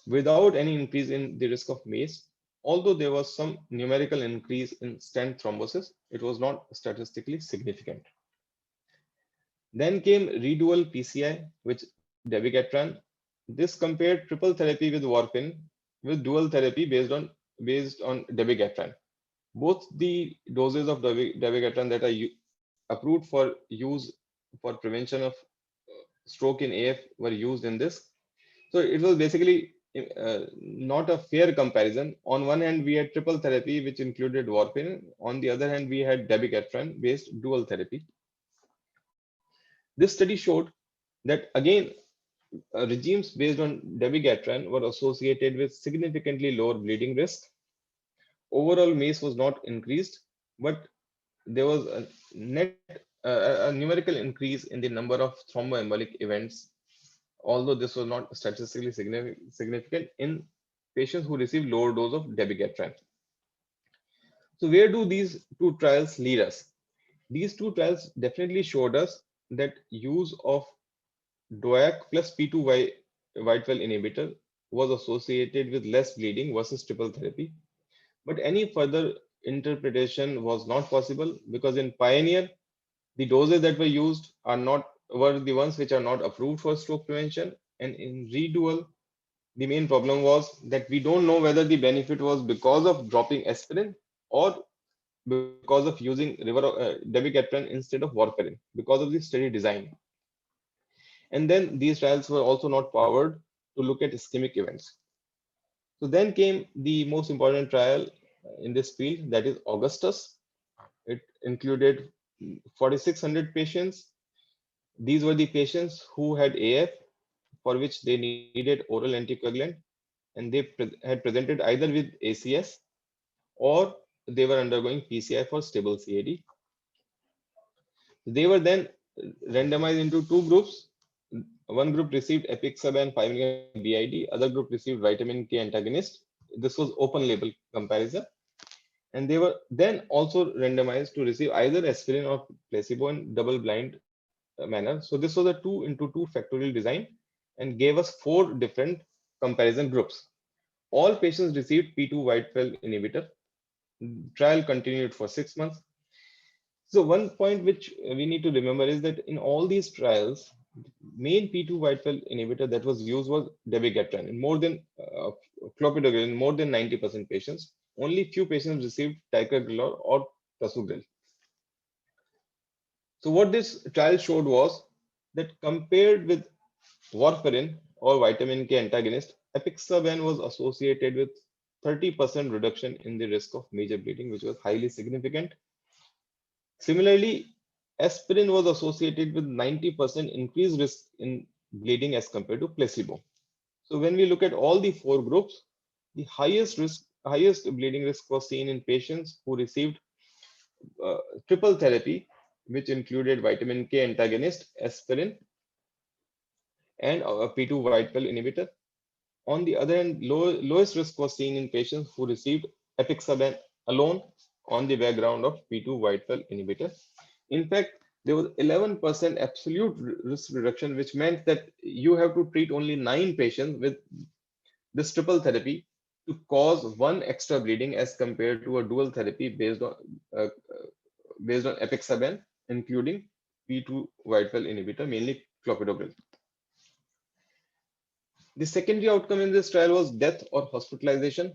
without any increase in the risk of MACE. Although there was some numerical increase in stent thrombosis, it was not statistically significant. Then came Redual PCI, which dabigatran. This compared triple therapy with warfarin with dual therapy based on dabigatran. Both the doses of dabigatran that are approved for use for prevention of stroke in AF were used in this. So it was basically not a fair comparison. On one hand, we had triple therapy, which included warfarin. On the other hand, we had dabigatran based dual therapy. This study showed that again, regimes based on dabigatran were associated with significantly lower bleeding risk. Overall MACE was not increased, but there was a numerical increase in the number of thromboembolic events, although this was not statistically significant in patients who received lower dose of dabigatran. So where do these 2 trials lead us? These 2 trials definitely showed us that use of DOAC plus P2Y white-well inhibitor was associated with less bleeding versus triple therapy. But any further interpretation was not possible because in Pioneer, the doses that were used were the ones which are not approved for stroke prevention. And in Redual, the main problem was that we don't know whether the benefit was because of dropping aspirin or because of using dabigatran instead of warfarin because of the study design. And then these trials were also not powered to look at ischemic events. So then came the most important trial in this field, that is Augustus. It included 4,600 patients. These were the patients who had AF, for which they needed oral anticoagulant, and they had presented either with ACS or they were undergoing PCI for stable CAD. They were then randomized into two groups. One group received apixaban 5 mg BID, other group received vitamin K antagonist. This was open label comparison. And they were then also randomized to receive either aspirin or placebo in double blind manner. So this was a 2x2 factorial design and gave us 4 different comparison groups. All patients received P2 Whitefell inhibitor. Trial continued for 6 months. So one point which we need to remember is that in all these trials, main P2 Whitefell inhibitor that was used was dabigatran in more than clopidogrel in more than 90% patients. Only few patients received ticagrelor or prasugrel. So what this trial showed was that compared with warfarin or vitamin K antagonist, apixaban was associated with 30% reduction in the risk of major bleeding, which was highly significant. Similarly, aspirin was associated with 90% increased risk in bleeding as compared to placebo. So when we look at all the 4 groups, the highest bleeding risk was seen in patients who received triple therapy, which included vitamin K antagonist, aspirin, and a P2 Whitefell inhibitor. On the other hand, lowest risk was seen in patients who received apixaban alone on the background of P2 Whitefell inhibitor. In fact, there was 11% absolute risk reduction, which meant that you have to treat only 9 patients with this triple therapy to cause 1 extra bleeding as compared to a dual therapy based on apixaban, including P2 Whitefell inhibitor, mainly clopidogrel. The secondary outcome in this trial was death or hospitalization,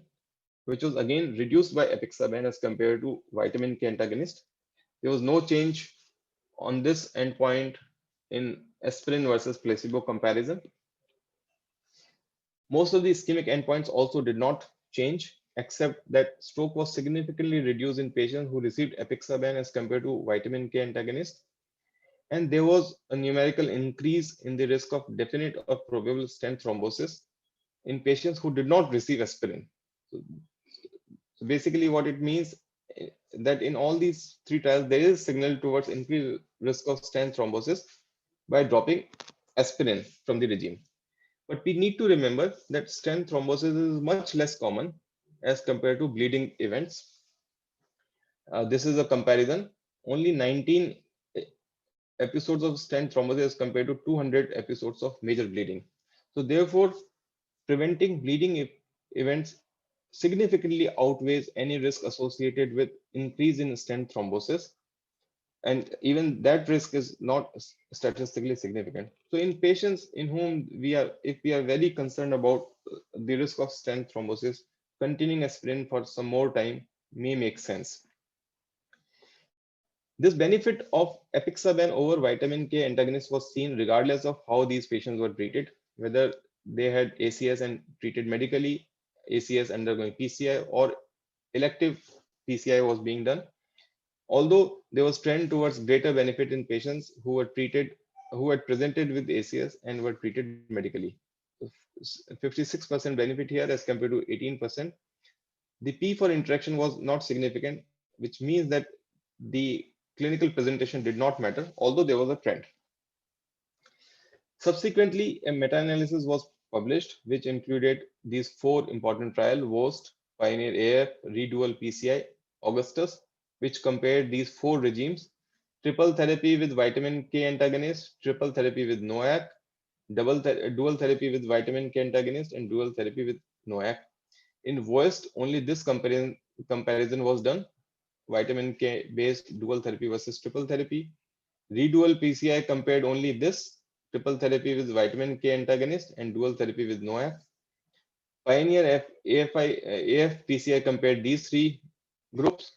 which was again reduced by apixaban as compared to vitamin K antagonist. There was no change on this endpoint in aspirin versus placebo comparison. Most of the ischemic endpoints also did not change, except that stroke was significantly reduced in patients who received apixaban as compared to vitamin K antagonist. And there was a numerical increase in the risk of definite or probable stent thrombosis in patients who did not receive aspirin. So basically what it means that in all these 3 trials, there is a signal towards increased risk of stent thrombosis by dropping aspirin from the regime. But we need to remember that stent thrombosis is much less common as compared to bleeding events. This is a comparison. Only 19 episodes of stent thrombosis compared to 200 episodes of major bleeding. So therefore, preventing bleeding events significantly outweighs any risk associated with increase in stent thrombosis. And even that risk is not statistically significant. So in patients in whom if we are very concerned about the risk of stent thrombosis, continuing aspirin for some more time may make sense. This benefit of apixaban over vitamin K antagonist was seen regardless of how these patients were treated, whether they had ACS and treated medically, ACS undergoing PCI, or elective PCI was being done. Although there was trend towards greater benefit in patients who had presented with ACS and were treated medically. 56% benefit here as compared to 18%. The P for interaction was not significant, which means that the clinical presentation did not matter, although there was a trend. Subsequently, a meta-analysis was published, which included these 4 important trials: WOST, Pioneer AF, Redual PCI, Augustus, which compared these 4 regimes: triple therapy with vitamin K antagonist, triple therapy with NOAC, dual therapy with vitamin K antagonist, and dual therapy with NOAC. In WOST, only this comparison was done: vitamin K based dual therapy versus triple therapy. Redual PCI compared only this: triple therapy with vitamin K antagonist and dual therapy with NOAC. Pioneer AF PCI compared these 3 groups.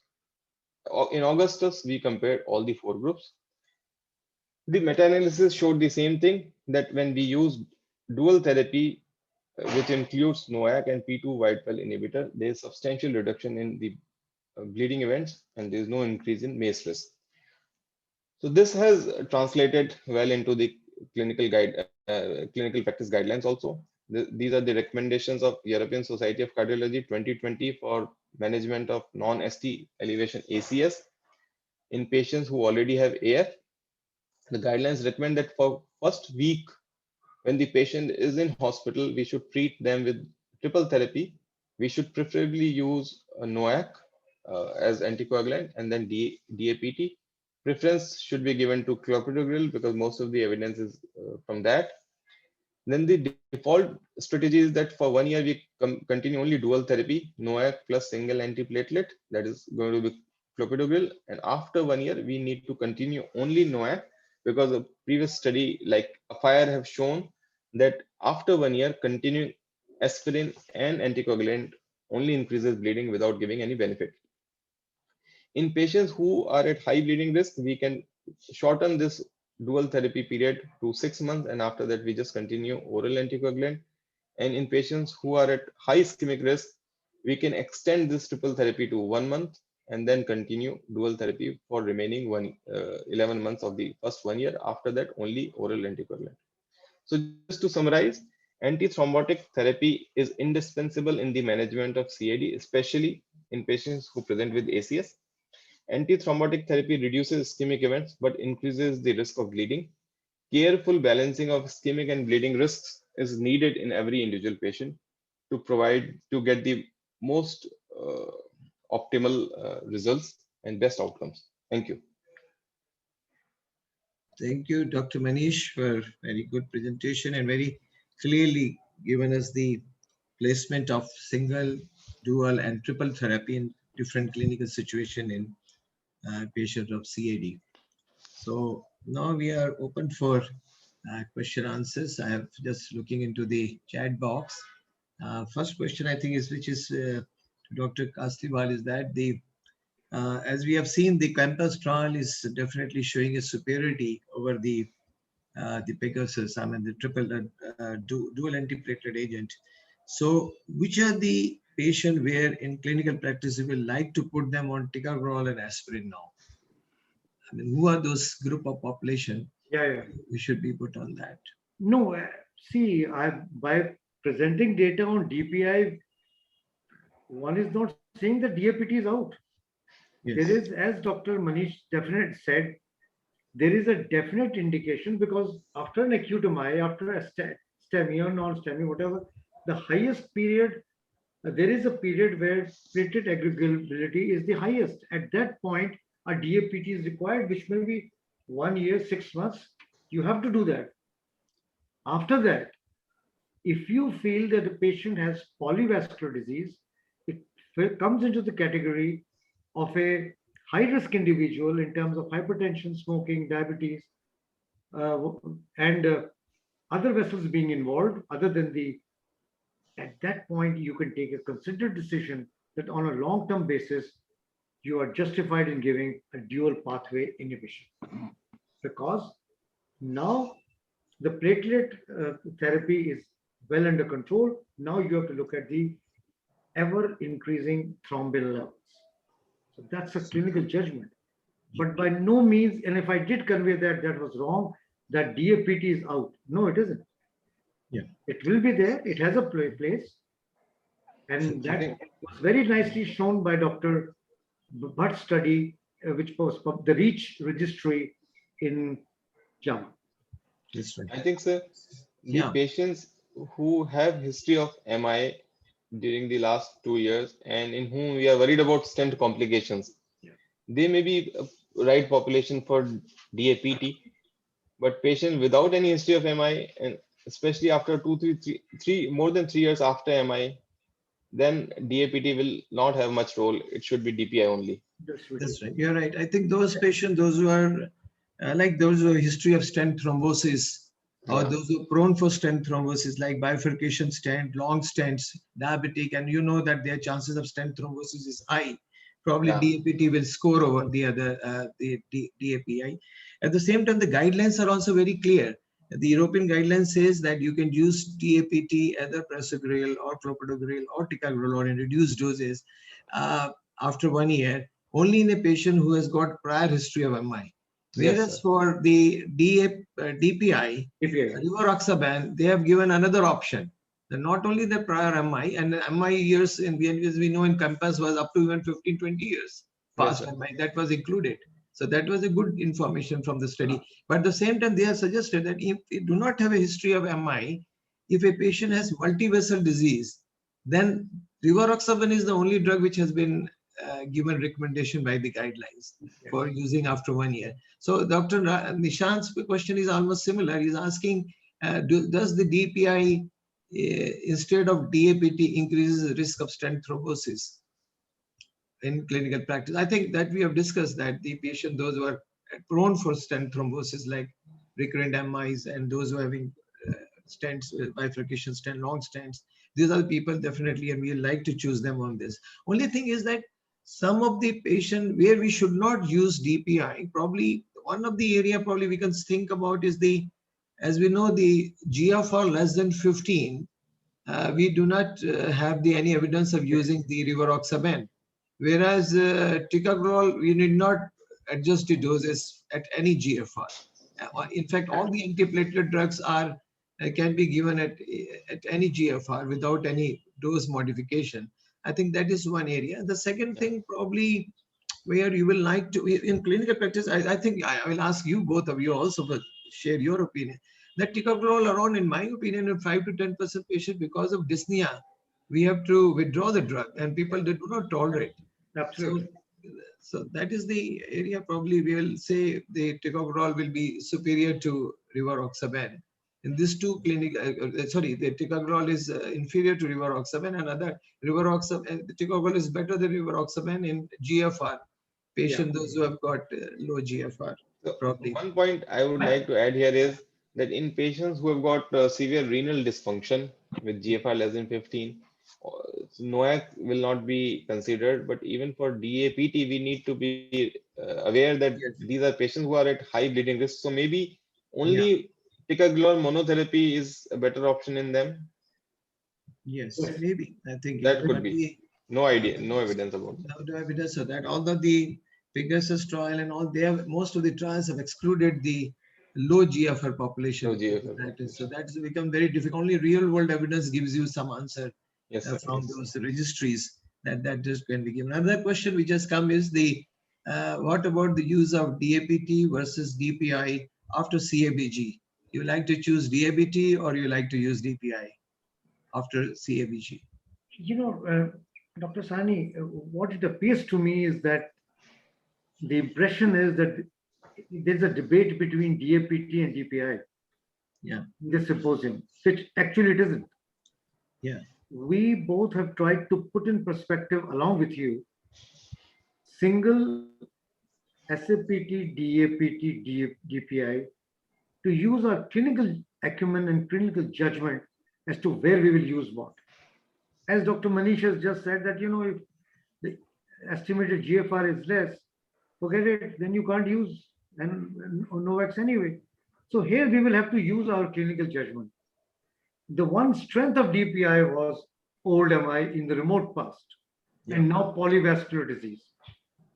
In Augustus, we compared all the 4 groups. The meta-analysis showed the same thing, that when we use dual therapy, which includes NOAC and P2 Whitefell inhibitor, there is substantial reduction in the bleeding events, and there is no increase in MACE risk. So this has translated well into the clinical practice guidelines also. These are the recommendations of European Society of Cardiology 2020 for management of non-ST elevation ACS in patients who already have AF. The guidelines recommend that for first week, when the patient is in hospital, we should treat them with triple therapy. We should preferably use a NOAC as anticoagulant and then DAPT. Preference should be given to clopidogrel because most of the evidence is from that. Then the default strategy is that for 1 year, we continue only dual therapy, NOAC plus single antiplatelet, that is going to be clopidogrel. And after 1 year, we need to continue only NOAC because a previous study like AFFIRE have shown that after 1 year, continuing aspirin and anticoagulant only increases bleeding without giving any benefit. In patients who are at high bleeding risk, we can shorten this dual therapy period to 6 months, and after that we just continue oral anticoagulant. And in patients who are at high ischemic risk, we can extend this triple therapy to 1 month and then continue dual therapy for remaining 11 months of the first 1 year. After that, only oral anticoagulant. So just to summarize, antithrombotic therapy is indispensable in the management of CAD, especially in patients who present with ACS. Antithrombotic therapy reduces ischemic events but increases the risk of bleeding. Careful balancing of ischemic and bleeding risks is needed in every individual patient to get the most optimal results and best outcomes. Thank you. Thank you, Dr. Manish, for very good presentation and very clearly given us the placement of single, dual, and triple therapy in different clinical situation in patients of CAD. So now we are open for question answers. I have just looking into the chat box. First question I think is which is to Dr. Kasliwal is that as we have seen, the COMPASS trial is definitely showing a superiority over the Pegasus, I mean the triple dual antiplatelet agent. So which are the patient where in clinical practice you will like to put them on ticagrelor and aspirin now? I mean, who are those group of population? We should be put on that. No, see, by presenting data on DPI, one is not saying that DAPT is out. Yes. There is, as Dr. Manish definite said, there is a definite indication because after an acute MI, after a STEMI or non-STEMI, whatever, the highest period, there is a period where platelet aggregability is the highest. At that point, a DAPT is required, which may be 1 year, 6 months. You have to do that. After that, if you feel that the patient has polyvascular disease, it comes into the category of a high-risk individual in terms of hypertension, smoking, diabetes, and other vessels being involved other than at that point, you can take a considered decision that on a long-term basis, you are justified in giving a dual pathway inhibition. Because now the platelet therapy is well under control. Now you have to look at the ever increasing thrombin levels. So that's a clinical judgment. But by no means, and if I did convey that was wrong, that DAPT is out. No, it isn't. Yeah. It will be there. It has a place. And that was very nicely shown by Dr. Bhatt's study, which was the REACH registry in JAMA. That's right. I think, sir, the patients who have history of MI during the last 2 years and in whom we are worried about stent complications, they may be a right population for DAPT, but patient without any history of MI, and especially after more than 3 years after MI, then DAPT will not have much role. It should be DPI only. That's right. You're right. I think those patients, those who are like those who have history of stent thrombosis, or those who are prone for stent thrombosis, like bifurcation stent, long stents, diabetic, and you know that their chances of stent thrombosis is high. Probably DAPT will score over the other the DAPI. At the same time, the guidelines are also very clear. The European guideline says that you can use DAPT, either prasugrel or clopidogrel or ticagrelor in reduced doses after 1 year, only in a patient who has got prior history of MI. Yes, Whereas sir. for the DPI, API. rivaroxaban, they have given another option. Not only the prior MI, and MI years in as we know in Compass was up to even 15, 20 years Yes, past sir. MI, that was included. So that was a good information from the study. But at the same time, they have suggested that if we do not have a history of MI, if a patient has multivessel disease, then rivaroxaban is the only drug which has been given recommendation by the guidelines for using after 1 year. So Dr. Nishant's question is almost similar. He's asking, does the DPI instead of DAPT increases the risk of stent thrombosis in clinical practice? I think that we have discussed that the patient, those who are prone for stent thrombosis, like recurrent MIs and those who are having stents, bifurcation stent, long stents, these are the people definitely, and we like to choose them on this. Only thing is that some of the patient where we should not use DPI, probably one of the area probably we can think about is the, as we know, the GFR less than 15, we do not have any evidence of using the rivaroxaban. Whereas ticagrelor, we need not adjust the doses at any GFR. In fact, all the antiplatelet drugs are can be given at any GFR without any dose modification. I think that is one area. The second thing probably where you will like to, in clinical practice, I think I will ask you, both of you also, but share your opinion. That ticagrelor around, in my opinion, in 5 to 10% patient, because of dyspnea, we have to withdraw the drug, and people they do not tolerate. Absolutely. So that is the area probably we will say the ticagrelor will be superior to rivaroxaban. In these two clinic, the ticagrelor is inferior to rivaroxaban, and other rivaroxaban, the ticagrelor is better than rivaroxaban in GFR patient, those who have got low GFR. So Probably. one point I would like to add here is that in patients who have got severe renal dysfunction with GFR less than 15, NOAC will not be considered. But even for DAPT, we need to be aware that Yes. these are patients who are at high bleeding risk. So maybe only ticagrelor monotherapy is a better option in them. Yes, maybe. I think That could be. No idea, no evidence about that. No evidence of that. Although the Pegasus trial and all, they have, most of the trials have excluded the low GFR population. Low GFR So that's become very difficult. Only real world evidence gives you some answer Yes, sir. from Yes, sir. those registries that just can be given. Another question which has come is the what about the use of DAPT versus DPI after CABG? You like to choose DAPT or you like to use DPI after CABG? You know, Dr. Sani, what it appears to me is that the impression is that there's a debate between DAPT and DPI. Yeah. In this symposium, which actually it isn't. Yeah. We both have tried to put in perspective, along with you, single SAPT, DAPT, DPI, to use our clinical acumen and clinical judgment as to where we will use what. As Dr. Manish has just said that, if the estimated GFR is less, forget it, then you can't use NOACs anyway. So here we will have to use our clinical judgment. The one strength of DPI was old MI in the remote past, and now polyvascular disease.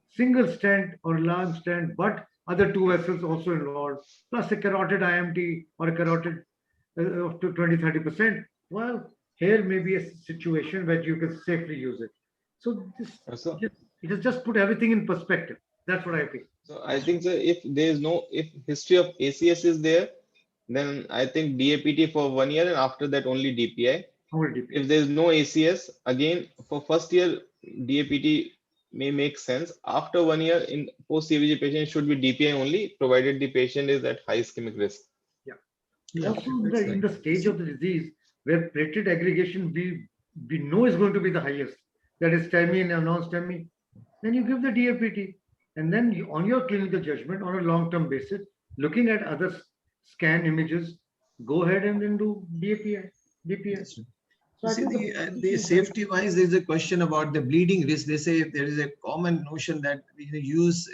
Single stent or large stent, but other two vessels also involved, plus a carotid IMT or a carotid up to 20-30%. Well, here may be a situation where you can safely use it. So it has just put everything in perspective. That's what I feel. So I think, sir, if history of ACS is there, then I think DAPT for 1 year, and after that only DPI. If there is no ACS, again for first year DAPT may make sense. After 1 year in post CVG patient should be DPI only, provided the patient is at high ischemic risk. Also, in the stage of the disease where platelet aggregation we know is going to be the highest, that is STEMI and non-STEMI, then you give the DAPT, and then on your clinical judgment on a long-term basis, looking at other scan images, go ahead and then do DPI. So see, the safety wise, there's a question about the bleeding risk. They say there is a common notion that when you use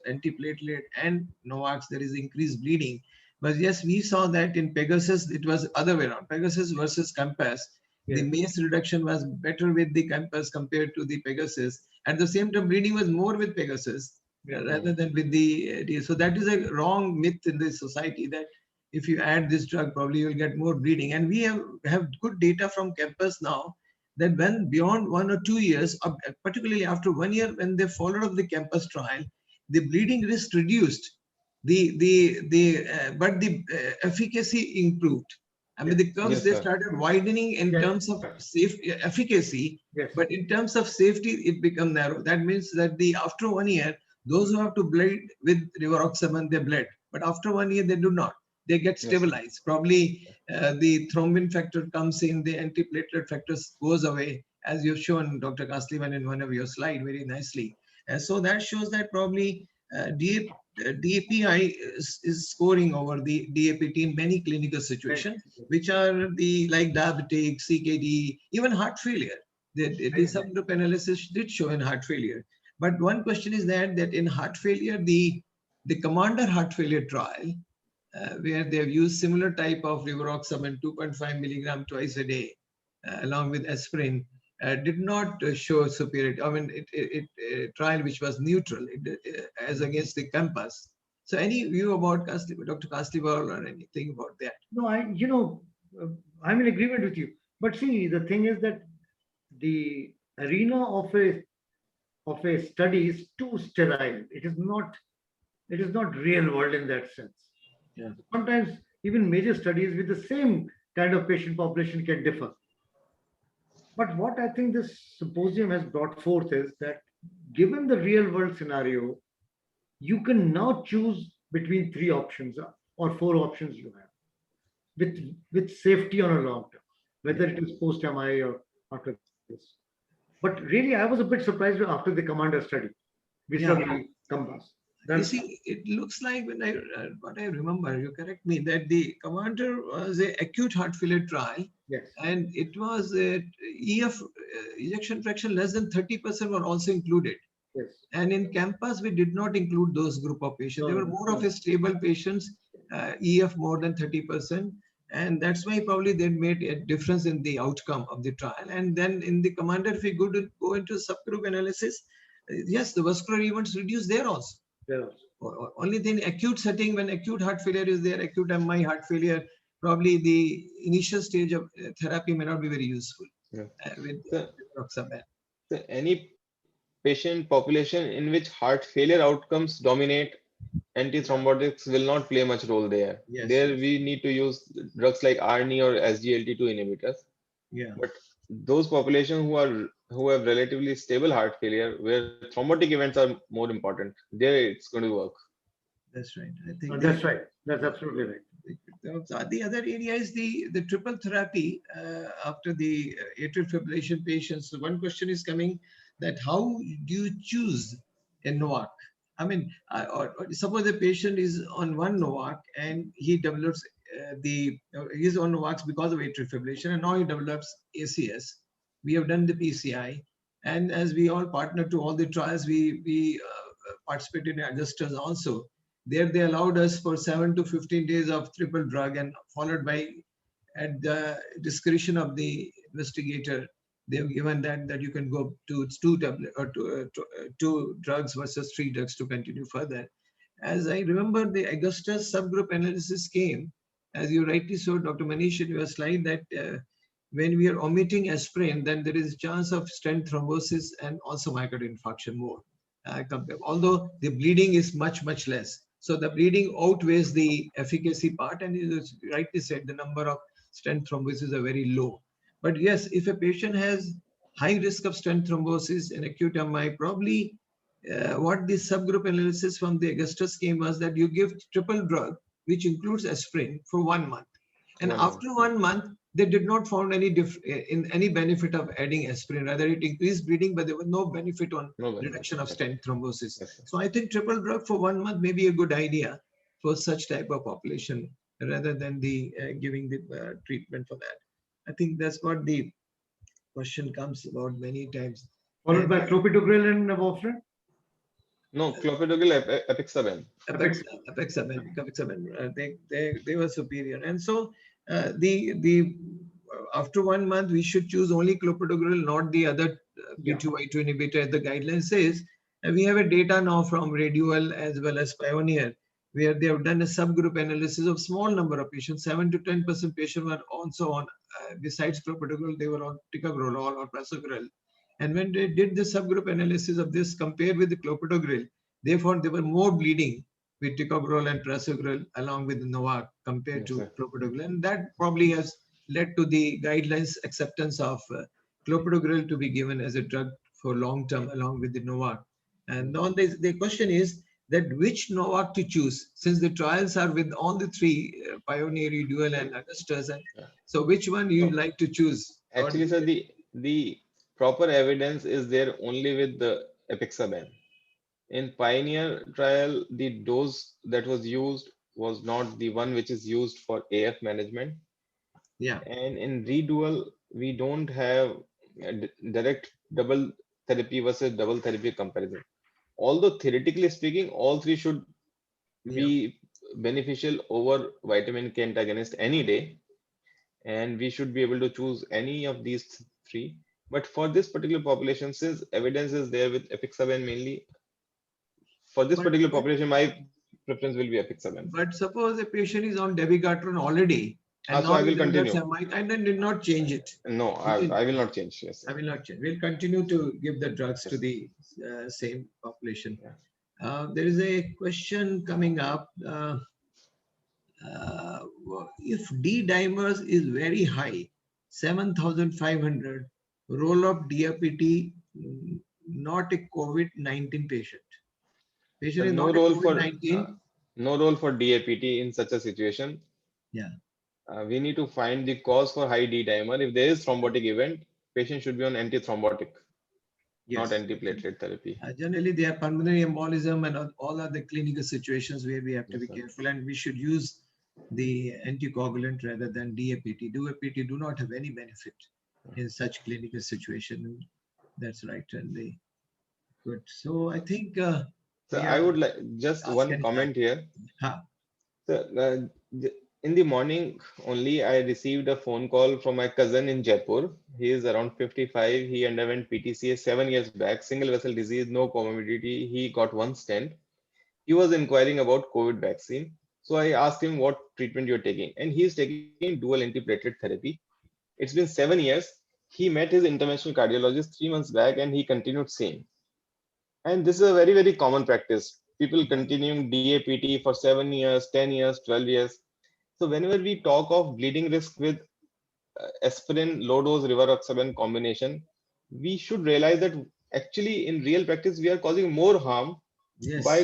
antiplatelet and NOACs, there is increased bleeding. But yes, we saw that in Pegasus, it was other way around. Pegasus versus Compass. The MACE reduction was better with the Compass compared to the Pegasus. At the same time, bleeding was more with Pegasus. rather than with the. So that is a wrong myth in this society that if you add this drug, probably you'll get more bleeding. And we have good data from campus now that when beyond 1 or 2 years, particularly after 1 year, when they followed up the campus trial, the bleeding risk reduced, but the efficacy improved. I mean, the curves, Yes, they sir. started widening in Yes. terms of safe efficacy, Yes. but in terms of safety, it became narrow. That means that after 1 year, those who have to bleed with rivaroxaban, they bled. But after 1 year, they do not. They get Yes. stabilized. Probably the thrombin factor comes in, the antiplatelet factors goes away, as you've shown, Dr. Kaslivan, in one of your slides very nicely. And so that shows that probably DAPI is scoring over the DAPT in many clinical situations, which are like diabetic, CKD, even heart failure. The subgroup analysis did show in heart failure. But one question is that in heart failure, the Commander heart failure trial, where they have used similar type of rivaroxaban 2.5 milligram twice a day, along with aspirin, did not show superiority. I mean, it trial which was neutral as against the Compass. So, any view about Dr. Kasliwal or anything about that? No, I'm in agreement with you. But see, the thing is that the arena of a study is too sterile. It is not real world in that sense. Yeah. Sometimes even major studies with the same kind of patient population can differ. But what I think this symposium has brought forth is that given the real world scenario, you can now choose between 3 options or 4 options you have with safety on a long term, whether it is post MI or after this. But really, I was a bit surprised after the Commander study, which Yeah. the Compass. You see, it looks like when what I remember, you correct me, that the Commander was a acute heart failure trial, Yes. and it was EF ejection fraction less than 30% were also included. Yes. And in Campus, we did not include those group of patients. They were more of a stable patients, EF more than 30%. And that's why probably they made a difference in the outcome of the trial. And then in the Commander, if we go into subgroup analysis, yes, the vascular events reduced there also. Yes. Only thing, acute setting, when acute heart failure is there, acute MI heart failure, probably the initial stage of therapy may not be very useful with rivaroxaban. So any patient population in which heart failure outcomes dominate, antithrombotics will not play much role there. Yes, There we need to use drugs like ARNI or SGLT2 inhibitors. Yeah. But those populations who have relatively stable heart failure, where thrombotic events are more important, there it's going to work. That's right. I think That's right. That's absolutely right. the other area is the triple therapy after the atrial fibrillation patients. So one question is coming that how do you choose a NOAC? I mean, or suppose the patient is on one NOAC and he develops he's on NOACs because of atrial fibrillation, and now he develops ACS. We have done the PCI, and as we all partner to all the trials, we participated in adjusters also. There they allowed us for 7 to 15 days of triple drug, and followed by, at the discretion of the investigator, they've given that you can go to 2 drugs versus 3 drugs to continue further. As I remember, the Augustus subgroup analysis came, as you rightly saw, Dr. Manish, in your slide, that when we are omitting aspirin, then there is a chance of stent thrombosis and also myocardial infarction more. Although the bleeding is much, much less. So the bleeding outweighs the efficacy part, and you rightly said the number of stent thrombosis are very low. But yes, if a patient has high risk of stent thrombosis and acute MI, probably what the subgroup analysis from the Augustus came was that you give triple drug, which includes aspirin, for 1 month. And after 1 month, they did not find any benefit of adding aspirin. Rather, it increased bleeding, but there was no benefit on reduction of stent thrombosis. So I think triple drug for 1 month may be a good idea for such type of population, rather than the giving the treatment for that. I think that's what the question comes about many times. Followed by clopidogrel and warfarin? No, clopidogrel, apixaban. Apixaban. They were superior, and so after 1 month we should choose only clopidogrel, not the other P2Y2 inhibitor, as the guideline says. And we have a data now from Radual as well as Pioneer, where they have done a subgroup analysis of small number of patients. 7 to 10% patients were also on, besides clopidogrel, they were on ticagrelor or prasugrel. And when they did the subgroup analysis of this compared with the clopidogrel, they found there were more bleeding with ticagrelor and prasugrel along with Novak compared Yes, to sir. clopidogrel. And that probably has led to the guidelines acceptance of clopidogrel to be given as a drug for long term along with the Novak. And now the question is that which Novak to choose, since the trials are with all the three, Pioneer, Dual, and Augustus. And Yeah. so which one you So, like to choose? Or actually, sir, the proper evidence is there only with the apixaban. In Pioneer trial, the dose that was used was not the one which is used for AF management. yeah, And in Redual, we don't have a direct double therapy versus double therapy comparison. Although theoretically speaking, all three should yeah, be beneficial over vitamin K antagonist any day, and we should be able to choose any of these three. But for this particular population, since evidence is there with apixaban mainly, for this but particular population, my preference will be apixaban. but suppose a patient is on dabigatran already, and So now I will with continue. ultrasound, I did not change it. No, I will not change. Yes, sir. I will not change. We'll continue to give the drugs to Yes. the same population. Yeah. There is a question coming up. If D dimers is very high, 7,500, roll up DRPT, not a COVID-19 patient. Patient So is no not a role for COVID-19. no role for DAPT in such a situation. Yeah. We need to find the cause for high D dimer. If there is thrombotic event, patient should be on antithrombotic, not Yes. antiplatelet therapy. Generally, they have pulmonary embolism and all other clinical situations where we have to Yes, be sir. careful, and we should use the anticoagulant rather than DAPT. DAPT do not have any benefit in such clinical situation. That's right. And they good. So I think So we I have would like just asked one any comment here. Huh. So, in the morning only, I received a phone call from my cousin in Jaipur. He is around 55. He underwent PTCA 7 years back, single vessel disease, no comorbidity. He got one stent. He was inquiring about COVID vaccine. So I asked him what treatment you're taking, and he is taking dual antiplatelet therapy. It's been 7 years. He met his interventional cardiologist 3 months back, and he continued same. And this is a very, very common practice. People continuing DAPT for 7 years, 10 years, 12 years. So whenever we talk of bleeding risk with aspirin, low dose rivaroxaban combination, we should realize that actually in real practice, we are causing more harm Yes. by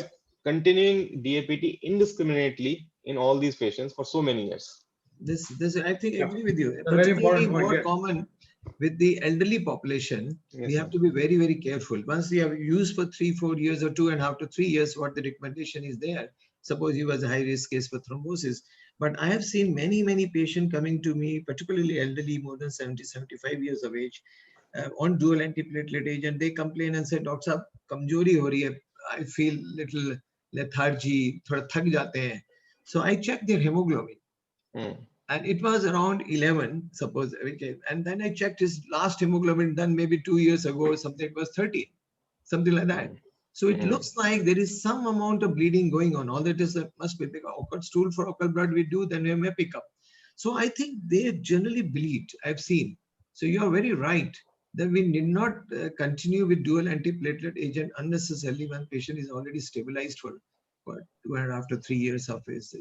continuing DAPT indiscriminately in all these patients for so many years. This I think Yeah. agree with you. A very Particularly important point, more yes. common with the elderly population. Yes, We have sir. to be very, very careful. Once you have used for 3-4 years or 2.5 to 3 years, what the recommendation is there. Suppose you was a high risk case for thrombosis. But I have seen many, many patients coming to me, particularly elderly, more than 70, 75 years of age, on dual antiplatelet agent. They complain and say, Doctor Saab, kamjori ho rahi hai. I feel little lethargy, thoda thak jate hain. So I checked their hemoglobin. And it was around 11, suppose. And then I checked his last hemoglobin done maybe 2 years ago or something, it was 13, something like that. So it looks like there is some amount of bleeding going on. All that is must be because occult stool for occult blood we do, then we may pick up. So I think they generally bleed, I've seen. So you are very right that we need not continue with dual antiplatelet agent unnecessarily when patient is already stabilized for 2.5 to 3 years of his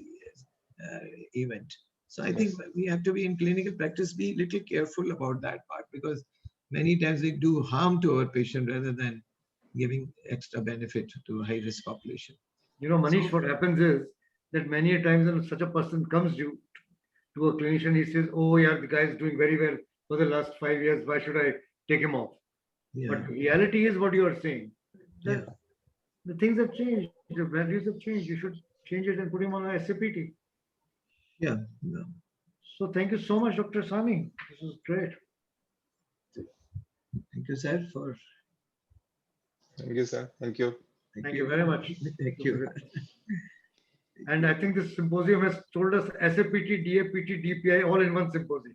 event. So I think we have to be in clinical practice, be little careful about that part because many times they do harm to our patient rather than giving extra benefit to a high risk population. You know, Manish, what happens is that many a times when such a person comes to a clinician, he says, oh yeah, the guy is doing very well for the last 5 years. Why should I take him off? Yeah. But reality is what you are saying. That Yeah. the things have changed. The values have changed. You should change it and put him on a SAPT. Yeah. No. So thank you so much, Dr. Sani. This is great. Thank you, sir, for. Thank you, sir. Thank you. Thank you very much. Thank you. And I think this symposium has told us SAPT, DAPT, DPI all in one symposium.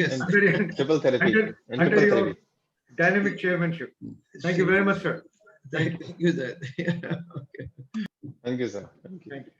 Yes. And Under, triple therapy. under, And under triple your therapy. dynamic chairmanship. Thank you very much, sir. Thank you, sir. Okay. Thank you, sir. Thank you. Thank you.